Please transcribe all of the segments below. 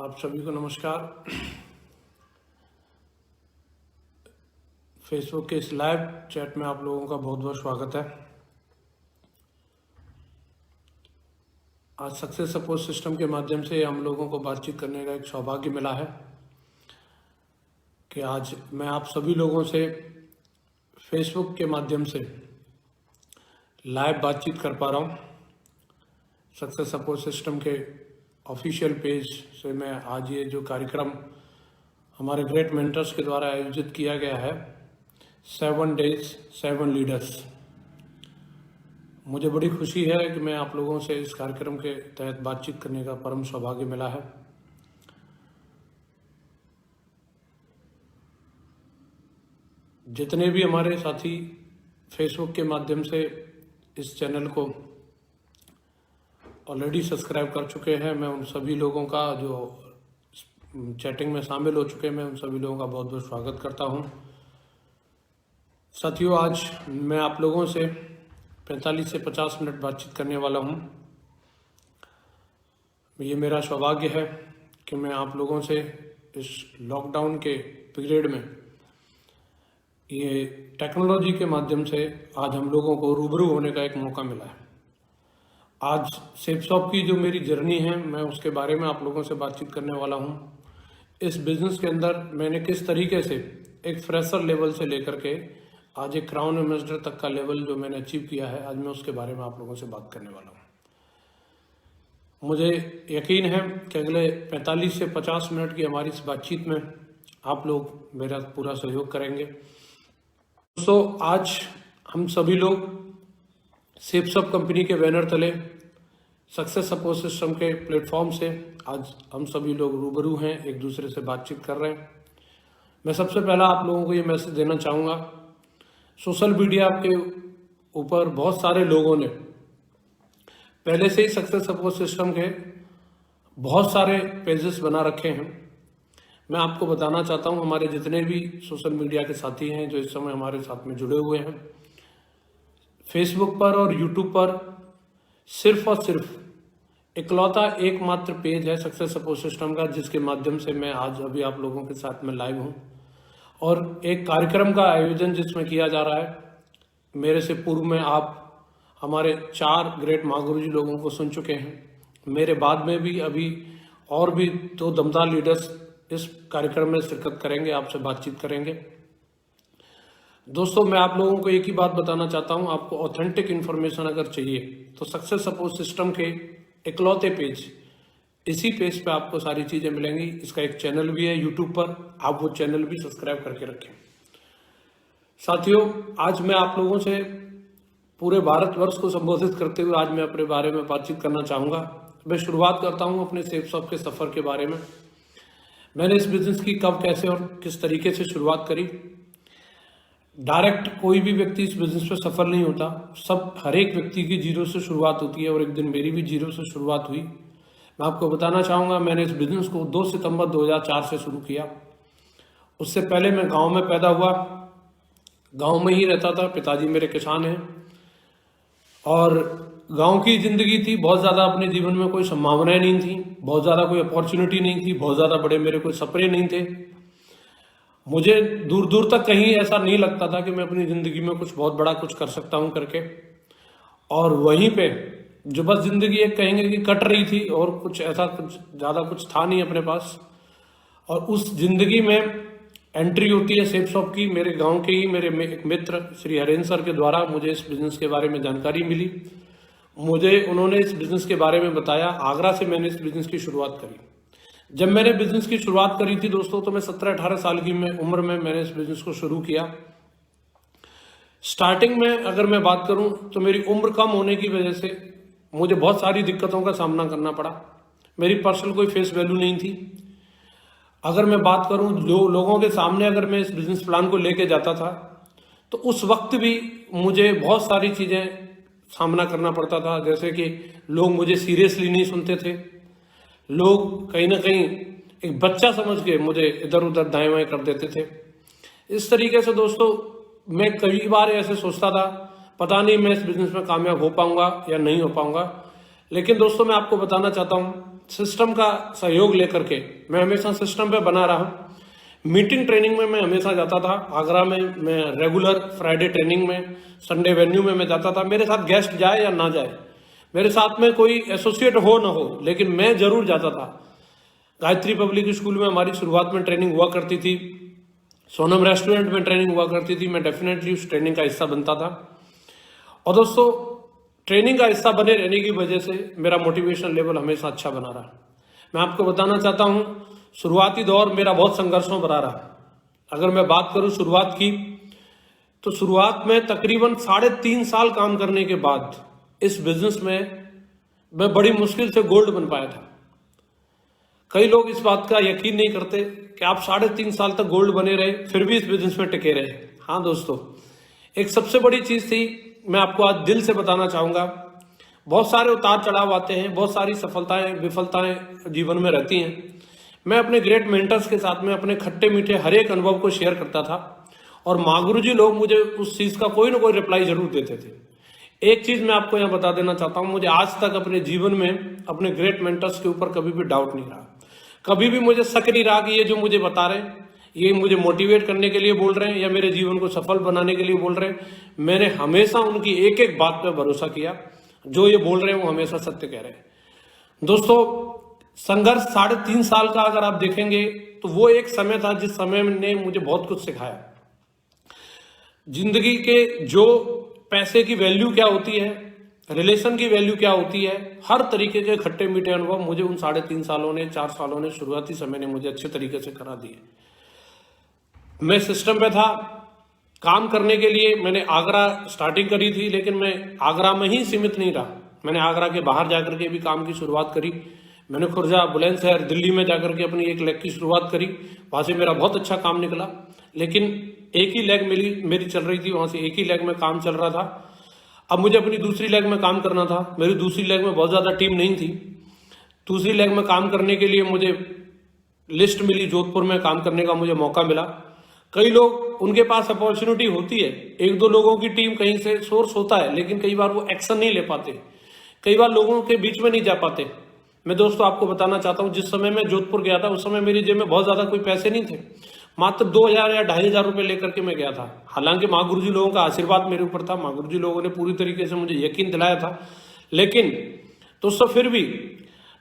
आप सभी को नमस्कार। फेसबुक के इस लाइव चैट में आप लोगों का बहुत बहुत स्वागत है। आज सक्सेस सपोर्ट सिस्टम के माध्यम से हम लोगों को बातचीत करने का एक सौभाग्य मिला है कि आज मैं आप सभी लोगों से फेसबुक के माध्यम से लाइव बातचीत कर पा रहा हूँ। सक्सेस सपोर्ट सिस्टम के ऑफिशियल पेज से मैं आज ये जो कार्यक्रम हमारे ग्रेट मेंटर्स के द्वारा आयोजित किया गया है 7 days 7 लीडर्स, मुझे बड़ी खुशी है कि मैं आप लोगों से इस कार्यक्रम के तहत बातचीत करने का परम सौभाग्य मिला है। जितने भी हमारे साथी फेसबुक के माध्यम से इस चैनल को ऑलरेडी सब्सक्राइब कर चुके हैं, मैं उन सभी लोगों का, जो चैटिंग में शामिल हो चुके हैं, मैं उन सभी लोगों का बहुत बहुत स्वागत करता हूं। साथियों, आज मैं आप लोगों से 45 से 50 मिनट बातचीत करने वाला हूं। ये मेरा सौभाग्य है कि मैं आप लोगों से इस लॉकडाउन के पीरियड में ये टेक्नोलॉजी के माध्यम से आज हम लोगों को रूबरू होने का एक मौका मिला है। आज सेपसॉप की जो मेरी जर्नी है, मैं उसके बारे में आप लोगों से बातचीत करने वाला हूं। इस बिजनेस के अंदर मैंने किस तरीके से एक फ्रेशर लेवल से लेकर के आज एक क्राउन एम्बेसडर तक का लेवल जो मैंने अचीव किया है, आज मैं उसके बारे में आप लोगों से बात करने वाला हूं। मुझे यकीन है कि अगले 45 से 50 मिनट की हमारी इस बातचीत में आप लोग मेरा पूरा सहयोग करेंगे। दोस्तों, आज हम सभी लोग सेपसॉप कंपनी के बैनर तले सक्सेस सपोर्ट सिस्टम के प्लेटफॉर्म से आज हम सभी लोग रूबरू हैं, एक दूसरे से बातचीत कर रहे हैं। मैं सबसे पहला आप लोगों को ये मैसेज देना चाहूँगा, सोशल मीडिया के ऊपर बहुत सारे लोगों ने पहले से ही सक्सेस सपोर्ट सिस्टम के बहुत सारे पेजेस बना रखे हैं। मैं आपको बताना चाहता हूँ, हमारे जितने भी सोशल मीडिया के साथी हैं जो इस समय हमारे साथ में जुड़े हुए हैं, फेसबुक पर और यूट्यूब पर सिर्फ और सिर्फ इकलौता एकमात्र पेज है सक्सेस सपोर्ट सिस्टम का, जिसके माध्यम से मैं आज अभी आप लोगों के साथ में लाइव हूं और एक कार्यक्रम का आयोजन जिसमें किया जा रहा है। मेरे से पूर्व में आप हमारे 4 ग्रेट महागुरु जी लोगों को सुन चुके हैं। मेरे बाद में भी अभी और भी 2 दमदार लीडर्स इस कार्यक्रम में शिरकत करेंगे, आपसे बातचीत करेंगे। दोस्तों, मैं आप लोगों को एक ही बात बताना चाहता हूं, आपको ऑथेंटिक इन्फॉर्मेशन अगर चाहिए तो सक्सेस सपोर्ट सिस्टम के इकलौते पेज, इसी पेज पे आपको सारी चीजें मिलेंगी। इसका एक चैनल भी है यूट्यूब पर, आप वो चैनल भी सब्सक्राइब करके रखें। साथियों, आज मैं आप लोगों से पूरे भारतवर्ष को संबोधित करते हुए आज मैं अपने बारे में बातचीत करना चाहूँगा। मैं शुरुआत करता हूँ अपने सेपसॉप के सफ़र के बारे में। मैंने इस बिज़नेस की कब, कैसे और किस तरीके से शुरुआत करी। डायरेक्ट कोई भी व्यक्ति इस बिज़नेस में सफल नहीं होता, हर एक व्यक्ति की जीरो से शुरुआत होती है और एक दिन मेरी भी जीरो से शुरुआत हुई। मैं आपको बताना चाहूँगा, मैंने इस बिज़नेस को 2 सितंबर 2004 से शुरू किया। उससे पहले मैं गांव में पैदा हुआ, गांव में ही रहता था। पिताजी मेरे किसान हैं और गांव की ज़िंदगी थी। बहुत ज़्यादा अपने जीवन में कोई संभावनाएं नहीं थी, बहुत ज़्यादा कोई अपॉर्चुनिटी नहीं थी, बहुत ज़्यादा बड़े मेरे कोई सपने नहीं थे। मुझे दूर दूर तक कहीं ऐसा नहीं लगता था कि मैं अपनी ज़िंदगी में कुछ बहुत बड़ा कुछ कर सकता हूं करके। और वहीं पे जो बस ज़िंदगी एक कहेंगे कि कट रही थी और कुछ ऐसा कुछ ज़्यादा कुछ था नहीं अपने पास। और उस ज़िंदगी में एंट्री होती है सेपसॉप की। मेरे गांव के ही मेरे एक मित्र श्री हरेंद्र सर के द्वारा मुझे इस बिज़नेस के बारे में जानकारी मिली। मुझे उन्होंने इस बिज़नेस के बारे में बताया। आगरा से मैंने इस बिज़नेस की शुरुआत करी। जब मैंने बिज़नेस की शुरुआत करी थी दोस्तों, तो मैं 17-18 साल की उम्र में मैंने इस बिज़नेस को शुरू किया। स्टार्टिंग में अगर मैं बात करूं तो मेरी उम्र कम होने की वजह से मुझे बहुत सारी दिक्कतों का सामना करना पड़ा। मेरी पर्सनल कोई फेस वैल्यू नहीं थी। अगर मैं बात करूं लोगों के सामने अगर मैं इस बिज़नेस प्लान को लेके जाता था तो उस वक्त भी मुझे बहुत सारी चीज़ें सामना करना पड़ता था। जैसे कि लोग मुझे सीरियसली नहीं सुनते थे, लोग कहीं ना कहीं एक बच्चा समझ के मुझे इधर उधर दाएं बाएं कर देते थे। इस तरीके से दोस्तों, मैं कई बार ऐसे सोचता था, पता नहीं मैं इस बिज़नेस में कामयाब हो पाऊंगा या नहीं हो पाऊंगा। लेकिन दोस्तों, मैं आपको बताना चाहता हूँ, सिस्टम का सहयोग लेकर के मैं हमेशा सिस्टम पे बना रहा। मीटिंग ट्रेनिंग में मैं हमेशा जाता था। आगरा में मैं रेगुलर फ्राइडे ट्रेनिंग में, संडे वेन्यू में मैं जाता था। मेरे साथ गेस्ट जाए या ना जाए, मेरे साथ में कोई एसोसिएट हो ना हो, लेकिन मैं जरूर जाता था। गायत्री पब्लिक स्कूल में हमारी शुरुआत में ट्रेनिंग हुआ करती थी, सोनम रेस्टोरेंट में ट्रेनिंग हुआ करती थी। मैं डेफिनेटली उस ट्रेनिंग का हिस्सा बनता था। और दोस्तों, ट्रेनिंग का हिस्सा बने रहने की वजह से मेरा मोटिवेशन लेवल हमेशा अच्छा बना रहा। मैं आपको बताना चाहता हूं, शुरुआती दौर मेरा बहुत संघर्षों भरा रहा। अगर मैं बात करूं शुरुआत की, तो शुरुआत में तकरीबन 3.5 साल काम करने के बाद इस बिजनेस में मैं बड़ी मुश्किल से गोल्ड बन पाया था। कई लोग इस बात का यकीन नहीं करते कि आप 3.5 साल तक गोल्ड बने रहे, फिर भी इस बिजनेस में टिके रहे। हाँ दोस्तों, एक सबसे बड़ी चीज थी, मैं आपको आज दिल से बताना चाहूंगा। बहुत सारे उतार चढ़ाव आते हैं, बहुत सारी सफलताएं विफलताएं जीवन में रहती हैं। मैं अपने ग्रेट मेंटर्स के साथ में अपने खट्टे मीठे हर एक अनुभव को शेयर करता था, और माँ गुरुजी लोग मुझे उस चीज का कोई ना कोई रिप्लाई जरूर देते थे। एक चीज मैं आपको यहाँ बता देना चाहता हूँ, मुझे आज तक अपने जीवन में अपने ग्रेट मेंटर्स के ऊपर कभी भी डाउट नहीं रहा। कभी भी मुझे शक नहीं रहा कि ये जो मुझे बता रहे हैं, ये मुझे मोटिवेट करने के लिए बोल रहे हैं या मेरे जीवन को सफल बनाने के लिए बोल रहे हैं। मैंने हमेशा उनकी एक एक बात पर भरोसा किया। जो ये बोल रहे हैं वो हमेशा सत्य कह रहे हैं। दोस्तों, संघर्ष 3.5 साल का अगर आप देखेंगे तो वो एक समय था जिस समय ने मुझे बहुत कुछ सिखाया। जिंदगी के जो पैसे की वैल्यू क्या होती है, रिलेशन की वैल्यू क्या होती है, हर तरीके के खट्टे मीठे अनुभव मुझे उन 3.5 सालों ने, 4 सालों ने, शुरुआती समय ने मुझे अच्छे तरीके से करा दिए। मैं सिस्टम पे था काम करने के लिए। मैंने आगरा स्टार्टिंग करी थी, लेकिन मैं आगरा में ही सीमित नहीं रहा। मैंने आगरा के बाहर जाकर के भी काम की शुरुआत करी। मैंने खुर्जा, बुलंदशहर, दिल्ली में जाकर के अपनी एक लेग की शुरुआत करी। वहां से मेरा बहुत अच्छा काम निकला, लेकिन एक ही लेग मेरी चल रही थी। वहां से एक ही लेग में काम चल रहा था। अब मुझे अपनी दूसरी लेग में काम करना था। मेरी दूसरी लेग में बहुत ज्यादा टीम नहीं थी। दूसरी लेग में काम करने के लिए मुझे लिस्ट मिली, जोधपुर में काम करने का मुझे मौका मिला। कई लोग, उनके पास अपॉर्चुनिटी होती है, 1-2 लोगों की टीम कहीं से सोर्स होता है, लेकिन कई बार वो एक्शन नहीं ले पाते, कई बार लोगों के बीच में नहीं जा पाते। मैं दोस्तों आपको बताना चाहता हूं, जिस समय मैं जोधपुर गया था उस समय मेरी जेब में बहुत ज्यादा कोई पैसे नहीं थे। मात्र 2,000 या 2,500 रुपए लेकर के मैं गया था। हालांकि माँ गुरुजी लोगों का आशीर्वाद मेरे ऊपर था, माँ गुरुजी लोगों ने पूरी तरीके से मुझे यकीन दिलाया था। लेकिन दोस्तों, फिर भी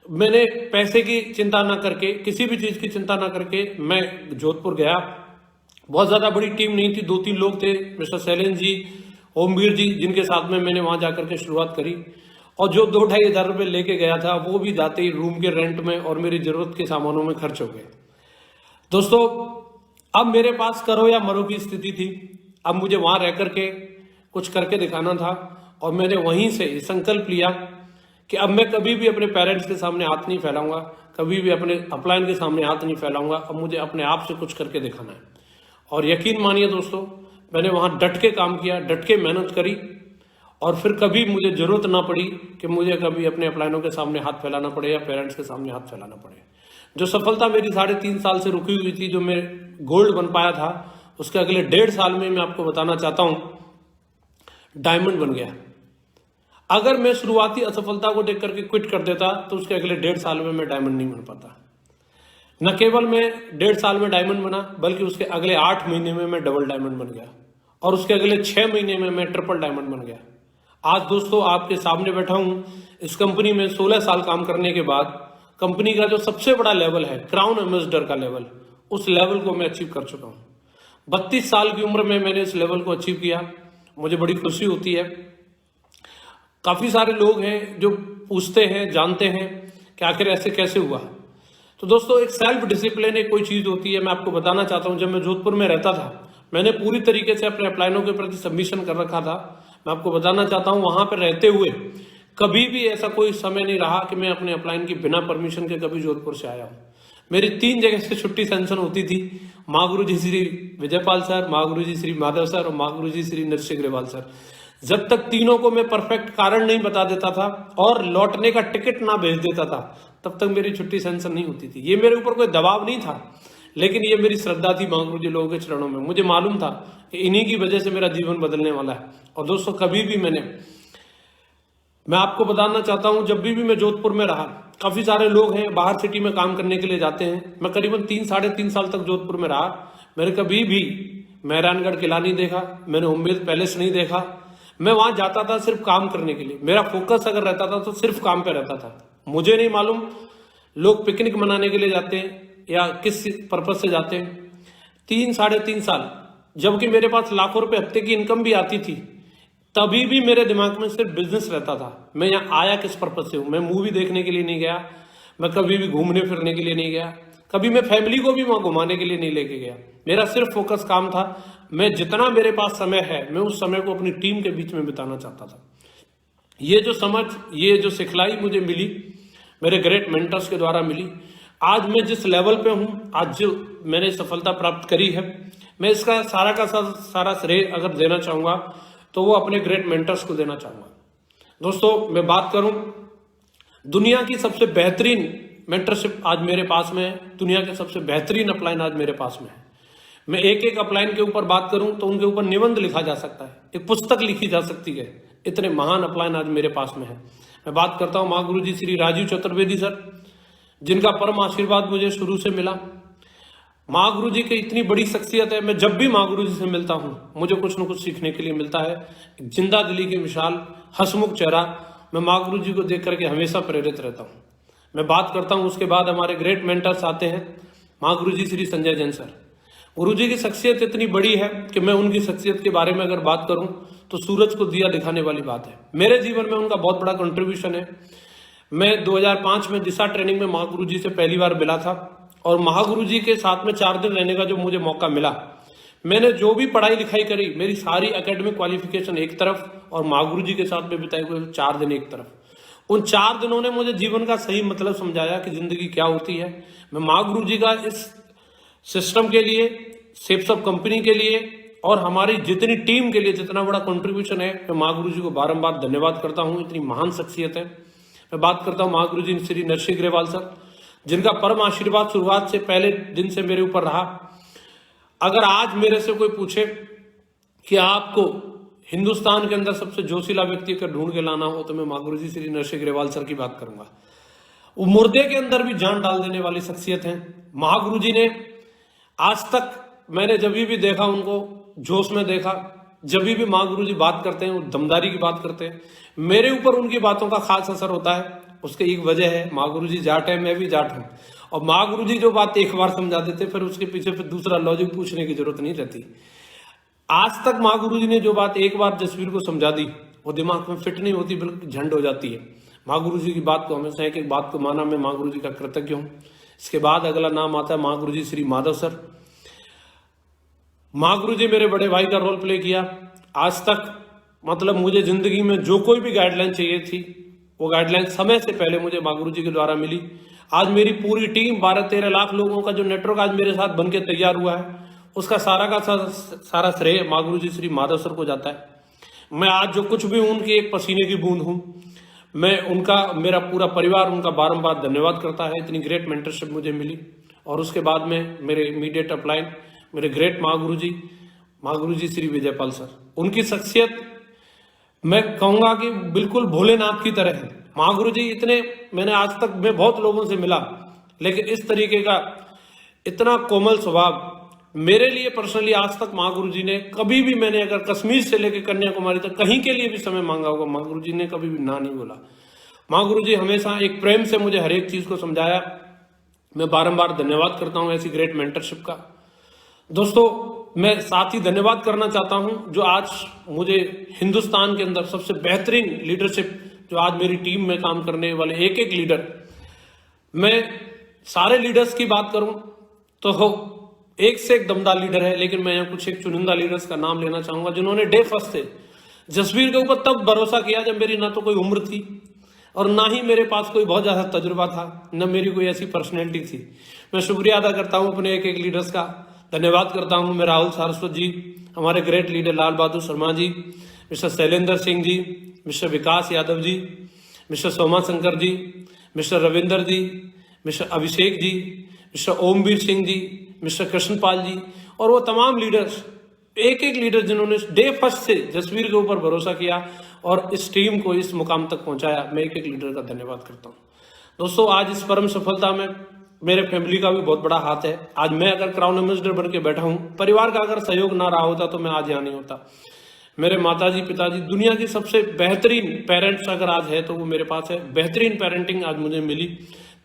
मैंने पैसे की चिंता ना करके, किसी भी चीज की चिंता ना करके मैं जोधपुर गया। बहुत ज्यादा बड़ी टीम नहीं थी, 2-3 लोग थे, मिस्टर शैलेंद्र जी, ओमवीर जी, जिनके साथ में मैंने वहां जाकर के शुरुआत करी। और जो 2-2.5 हज़ार रुपए लेके गया था, वो भी जाते ही रूम के रेंट में और मेरी जरूरत के सामानों में खर्च हो गए। दोस्तों, अब मेरे पास करो या मरो की स्थिति थी। अब मुझे वहां रह करके कुछ करके दिखाना था, और मैंने वहीं से संकल्प लिया कि अब मैं कभी भी अपने पेरेंट्स के सामने हाथ नहीं फैलाऊंगा, कभी भी अपने अपलाइन के सामने हाथ नहीं फैलाऊंगा। अब मुझे अपने आप से कुछ करके दिखाना है। और यकीन मानिए दोस्तों, मैंने वहां डट के काम किया, डट के मेहनत करी, और फिर कभी मुझे जरूरत ना पड़ी कि मुझे कभी अपने अपलाइनों के सामने हाथ फैलाना पड़े या पेरेंट्स के सामने हाथ फैलाना पड़े। जो सफलता मेरी 3.5 साल से रुकी हुई थी, जो मैं गोल्ड बन पाया था, उसके अगले 1.5 साल में मैं आपको बताना चाहता हूं, डायमंड बन गया। अगर मैं शुरुआती असफलता को देख करके क्विट कर देता तो उसके अगले 1.5 साल में मैं डायमंड नहीं बन पाता। न केवल मैं 1.5 साल में डायमंड बना, बल्कि उसके अगले 8 महीने में मैं डबल डायमंड बन गया, और उसके अगले 6 महीने में मैं ट्रिपल डायमंड बन गया। आज दोस्तों आपके सामने बैठा हूं, इस कंपनी में 16 साल काम करने के बाद कंपनी का जो सबसे बड़ा लेवल है, क्राउन एम्बेसडर का लेवल, उस लेवल को मैं अचीव कर चुका हूं। 32 साल की उम्र में मैंने इस लेवल को अचीव किया। मुझे बड़ी खुशी होती है। काफी सारे लोग हैं जो पूछते हैं, जानते हैं कि आखिर ऐसे कैसे हुआ। तो दोस्तों, एक सेल्फ डिसिप्लिन एक कोई चीज होती है। मैं आपको बताना चाहता हूं, जब मैं जोधपुर में रहता था, मैंने पूरी तरीके से अपने अपलाइनों के प्रति सबमिशन कर रखा था। मैं आपको बताना चाहता हूं, वहां पर रहते हुए कभी भी ऐसा कोई समय नहीं रहा कि मैं अपने अपलाइन की बिना परमिशन के कभी जोधपुर से आया हूं। मेरी 3 जगह से छुट्टी सैंक्शन होती थी। माँ गुरुजी श्री विजयपाल सर, माँ गुरुजी श्री माधव सर और माँ गुरुजी श्री नरसिंह अग्रवाल सर। जब तक तीनों को मैं परफेक्ट कारण नहीं बता देता था और लौटने का टिकट ना भेज देता था, तब तक मेरी छुट्टी सैंक्शन नहीं होती थी। ये मेरे ऊपर कोई दबाव नहीं था, लेकिन ये मेरी श्रद्धा थी माँ गुरुजी लोगों के चरणों में। मुझे मालूम था कि इन्हीं की वजह से मेरा जीवन बदलने वाला है। और दोस्तों, कभी भी मैं आपको बताना चाहता हूं, जब भी मैं जोधपुर में रहा, काफ़ी सारे लोग हैं बाहर सिटी में काम करने के लिए जाते हैं। मैं करीबन 3-3.5 साल तक जोधपुर में रहा। मैंने कभी भी मेहरानगढ़ किला नहीं देखा, मैंने उम्मेद पैलेस नहीं देखा। मैं वहां जाता था सिर्फ काम करने के लिए। मेरा फोकस अगर रहता था तो सिर्फ काम पे रहता था। मुझे नहीं मालूम लोग पिकनिक मनाने के लिए जाते हैं या किस पर्पज से जाते हैं। 3-3.5 साल, जबकि मेरे पास लाखों रुपए हफ्ते की इनकम भी आती थी, तभी भी मेरे दिमाग में सिर्फ बिजनेस रहता था। मैं यहाँ आया किस पर्पज से हूँ? मैं मूवी देखने के लिए नहीं गया, मैं कभी भी घूमने फिरने के लिए नहीं गया, कभी मैं फैमिली को भी वहां घुमाने के लिए नहीं लेके गया। मेरा सिर्फ फोकस काम था। मैं जितना मेरे पास समय है मैं उस समय को अपनी टीम के बीच में बिताना चाहता था। ये जो समझ, ये जो सिखलाई मुझे मिली मेरे ग्रेट मेंटर्स के द्वारा मिली, आज मैं जिस लेवल पे हूँ, आज जो मैंने सफलता प्राप्त करी है, मैं इसका सारा का सारा श्रेय अगर देना चाहूँगा तो वो अपने ग्रेट मेंटर्स को देना चाहूँगा। दोस्तों, मैं बात करूँ, दुनिया की सबसे बेहतरीन मेंटरशिप आज मेरे पास में है, दुनिया के सबसे बेहतरीन अपलाइन आज मेरे पास में है। मैं एक एक अपलाइन के ऊपर बात करूं तो उनके ऊपर निबंध लिखा जा सकता है, एक पुस्तक लिखी जा सकती है। इतने महान अपलाइन आज मेरे पास में है। मैं बात करता हूं महागुरु जी श्री राजीव चतुर्वेदी सर, जिनका परम आशीर्वाद मुझे शुरू से मिला। महागुरु जी की इतनी बड़ी शख्सियत है, मैं जब भी महागुरु जी से मिलता हूं मुझे कुछ न कुछ सीखने के लिए मिलता है। जिंदा दिली की मिसाल, हंसमुख चेहरा, मैं महागुरु जी को देख करके हमेशा प्रेरित रहता हूँ। मैं बात करता हूँ, उसके बाद हमारे ग्रेट मेंटर्स आते हैं महागुरु जी श्री संजय जैन सर। गुरु जी की शख्सियत इतनी बड़ी है कि मैं उनकी शख्सियत के बारे में अगर बात करूं तो सूरज को दिया दिखाने वाली बात है। मेरे जीवन में उनका बहुत बड़ा कंट्रीब्यूशन है। मैं 2005 में दिशा ट्रेनिंग में महागुरु जी से पहली बार मिला था और महागुरु जी के साथ में 4 दिन रहने का जो मुझे मौका मिला, मैंने जो भी पढ़ाई लिखाई करी, मेरी सारी एकेडमिक क्वालिफिकेशन एक तरफ और महागुरु जी के साथ में बिताए हुए 4 दिन एक तरफ। उन 4 दिनों ने मुझे जीवन का सही मतलब समझाया कि जिंदगी क्या होती है। मैं महागुरु जी का इस सिस्टम के लिए, सेप्सअप कंपनी के लिए और हमारी जितनी टीम के लिए जितना बड़ा कंट्रीब्यूशन है, मैं महागुरु जी को बारंबार धन्यवाद करता हूं। इतनी महान शख्सियत है। मैं बात करता हूं महागुरु जी श्री नरसिंह ग्रेवाल सर, जिनका परम आशीर्वाद शुरुआत से पहले दिन से मेरे ऊपर रहा। अगर आज मेरे से कोई पूछे कि आपको हिंदुस्तान के अंदर सबसे जोशीला व्यक्ति का ढूंढ के लाना हो तो मैं महागुरु जी श्री नरसिंह ग्रेवाल सर की बात करूंगा। वो मुर्दे के अंदर भी जान डाल देने वाली शख्सियत है। महागुरु जी ने आज तक, मैंने जब भी देखा उनको जोश में देखा, जब भी महागुरु जी बात करते हैं वो दमदारी की बात करते हैं। मेरे ऊपर उनकी बातों का खास असर होता है। उसके एक वजह है, महागुरु जी जाट है, मैं भी जाट हूं। और महागुरु जी जो बात एक बार समझा देते फिर उसके पीछे फिर दूसरा लॉजिक पूछने की जरूरत नहीं रहती। आज तक महागुरु जी ने जो बात एक बार जसवीर को समझा दी वो दिमाग में फिट नहीं होती, बिल्कुल झंड हो जाती है। महागुरु जी की बात को हमेशा एक एक बात को माना। मैं महागुरु जी का कृतज्ञ हूं। इसके बाद अगला नाम आता है महागुरु जी श्री माधव सर। महागुरु जी मेरे बड़े भाई का रोल प्ले किया। आज तक मतलब मुझे जिंदगी में जो कोई भी गाइडलाइन चाहिए थी वो गाइडलाइन समय से पहले मुझे महागुरु जी के द्वारा मिली। आज मेरी पूरी टीम 12-13 लाख लोगों का जो नेटवर्क आज मेरे साथ बनके तैयार हुआ है, उसका सारा का सारा श्रेय महागुरु जी श्री माधव सर को जाता है। मैं आज जो कुछ भी हूं उनकी एक पसीने की बूंद हूं। मैं उनका, मेरा पूरा परिवार उनका बारंबार धन्यवाद करता है। इतनी ग्रेट मेंटरशिप मुझे मिली। और उसके बाद में मेरे इमीडिएट अपलाइन, मेरे ग्रेट महागुरु जी श्री विजयपाल सर, उनकी शख्सियत मैं कहूंगा कि बिल्कुल भोलेनाथ की तरह है। महागुरु जी इतने, मैंने आज तक मैं बहुत लोगों से मिला, लेकिन इस तरीके का इतना कोमल स्वभाव मेरे लिए पर्सनली आज तक महागुरु जी ने कभी भी, मैंने अगर कश्मीर से लेकर कन्याकुमारी तक कहीं के लिए भी समय मांगा होगा, महागुरु जी ने कभी भी ना नहीं बोला। महागुरु जी हमेशा एक प्रेम से मुझे हर एक चीज को समझाया। मैं बारंबार धन्यवाद करता हूं ऐसी ग्रेट मेंटरशिप का। दोस्तों, मैं साथ ही धन्यवाद करना चाहता हूं जो आज मुझे हिंदुस्तान के अंदर सबसे बेहतरीन लीडरशिप, जो आज मेरी टीम में काम करने वाले एक एक लीडर, मैं सारे लीडर्स की बात करूं तो एक से एक दमदार लीडर है, लेकिन मैं यहाँ कुछ एक चुनिंदा लीडर्स का नाम लेना चाहूंगा जिन्होंने डे फर्स्ट से जसवीर के ऊपर तब भरोसा किया जब मेरी ना तो कोई उम्र थी और ना ही मेरे पास कोई बहुत ज्यादा तजुर्बा था, न मेरी कोई ऐसी पर्सनैलिटी थी। मैं शुक्रिया अदा करता हूं अपने एक एक लीडर्स का। धन्यवाद करता हूं मैं राहुल सारस्वत जी, हमारे great leader Lal Bahadur Sharma ji, mister Shailendra Singh ji, mister विकास यादव जी, मिस्टर सोमा शंकर जी, मिस्टर रविंदर जी, mister Abhishek ji, mister Omveer Singh ji, mister Krishanpal जी और वो तमाम लीडर्स, एक एक लीडर जिन्होंने डे फर्स्ट से जसवीर के ऊपर भरोसा किया और इस टीम को इस मुकाम तक पहुंचाया। मैं एक एक लीडर का धन्यवाद करता हूं। दोस्तों आज इस परम सफलता में मेरे फैमिली का भी बहुत बड़ा हाथ है। आज मैं अगर क्राउन एम्बेसडर बन के बैठा हूं, परिवार का अगर सहयोग ना रहा होता तो मैं आज यहाँ नहीं होता। मेरे माताजी पिताजी दुनिया की सबसे बेहतरीन पेरेंट्स अगर आज है तो वो मेरे पास है। बेहतरीन पेरेंटिंग आज मुझे मिली।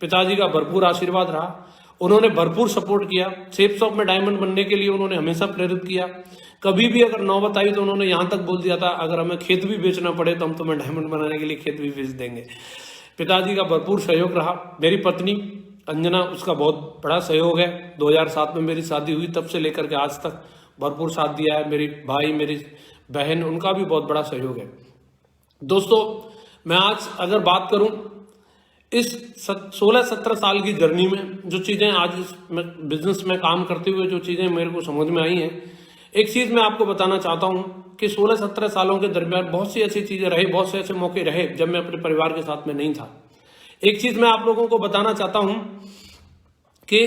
पिताजी का भरपूर आशीर्वाद रहा, उन्होंने भरपूर सपोर्ट किया। शेप शॉप में डायमंड बनने के लिए उन्होंने हमेशा प्रेरित किया। कभी भी अगर नौबत आई तो उन्होंने यहाँ तक बोल दिया था अगर हमें खेत भी बेचना पड़े तो हम तुम्हें डायमंड बनाने के लिए खेत भी बेच देंगे। पिताजी का भरपूर सहयोग रहा। मेरी पत्नी अंजना, उसका बहुत बड़ा सहयोग है। 2007 में मेरी शादी हुई, तब से लेकर के आज तक भरपूर साथ दिया है। मेरी भाई, मेरी बहन, उनका भी बहुत बड़ा सहयोग है। दोस्तों मैं आज अगर बात करूं इस 16-17 साल की जर्नी में जो चीज़ें आज इस बिजनेस में काम करते हुए जो चीज़ें मेरे को समझ में आई हैं, एक चीज़ मैं आपको बताना चाहता हूं कि 16-17 सालों के दरमियान बहुत सी ऐसी चीज़ें रही, बहुत से ऐसे मौके रहे जब मैं अपने परिवार के साथ में नहीं था। एक चीज़ मैं आप लोगों को बताना चाहता हूं कि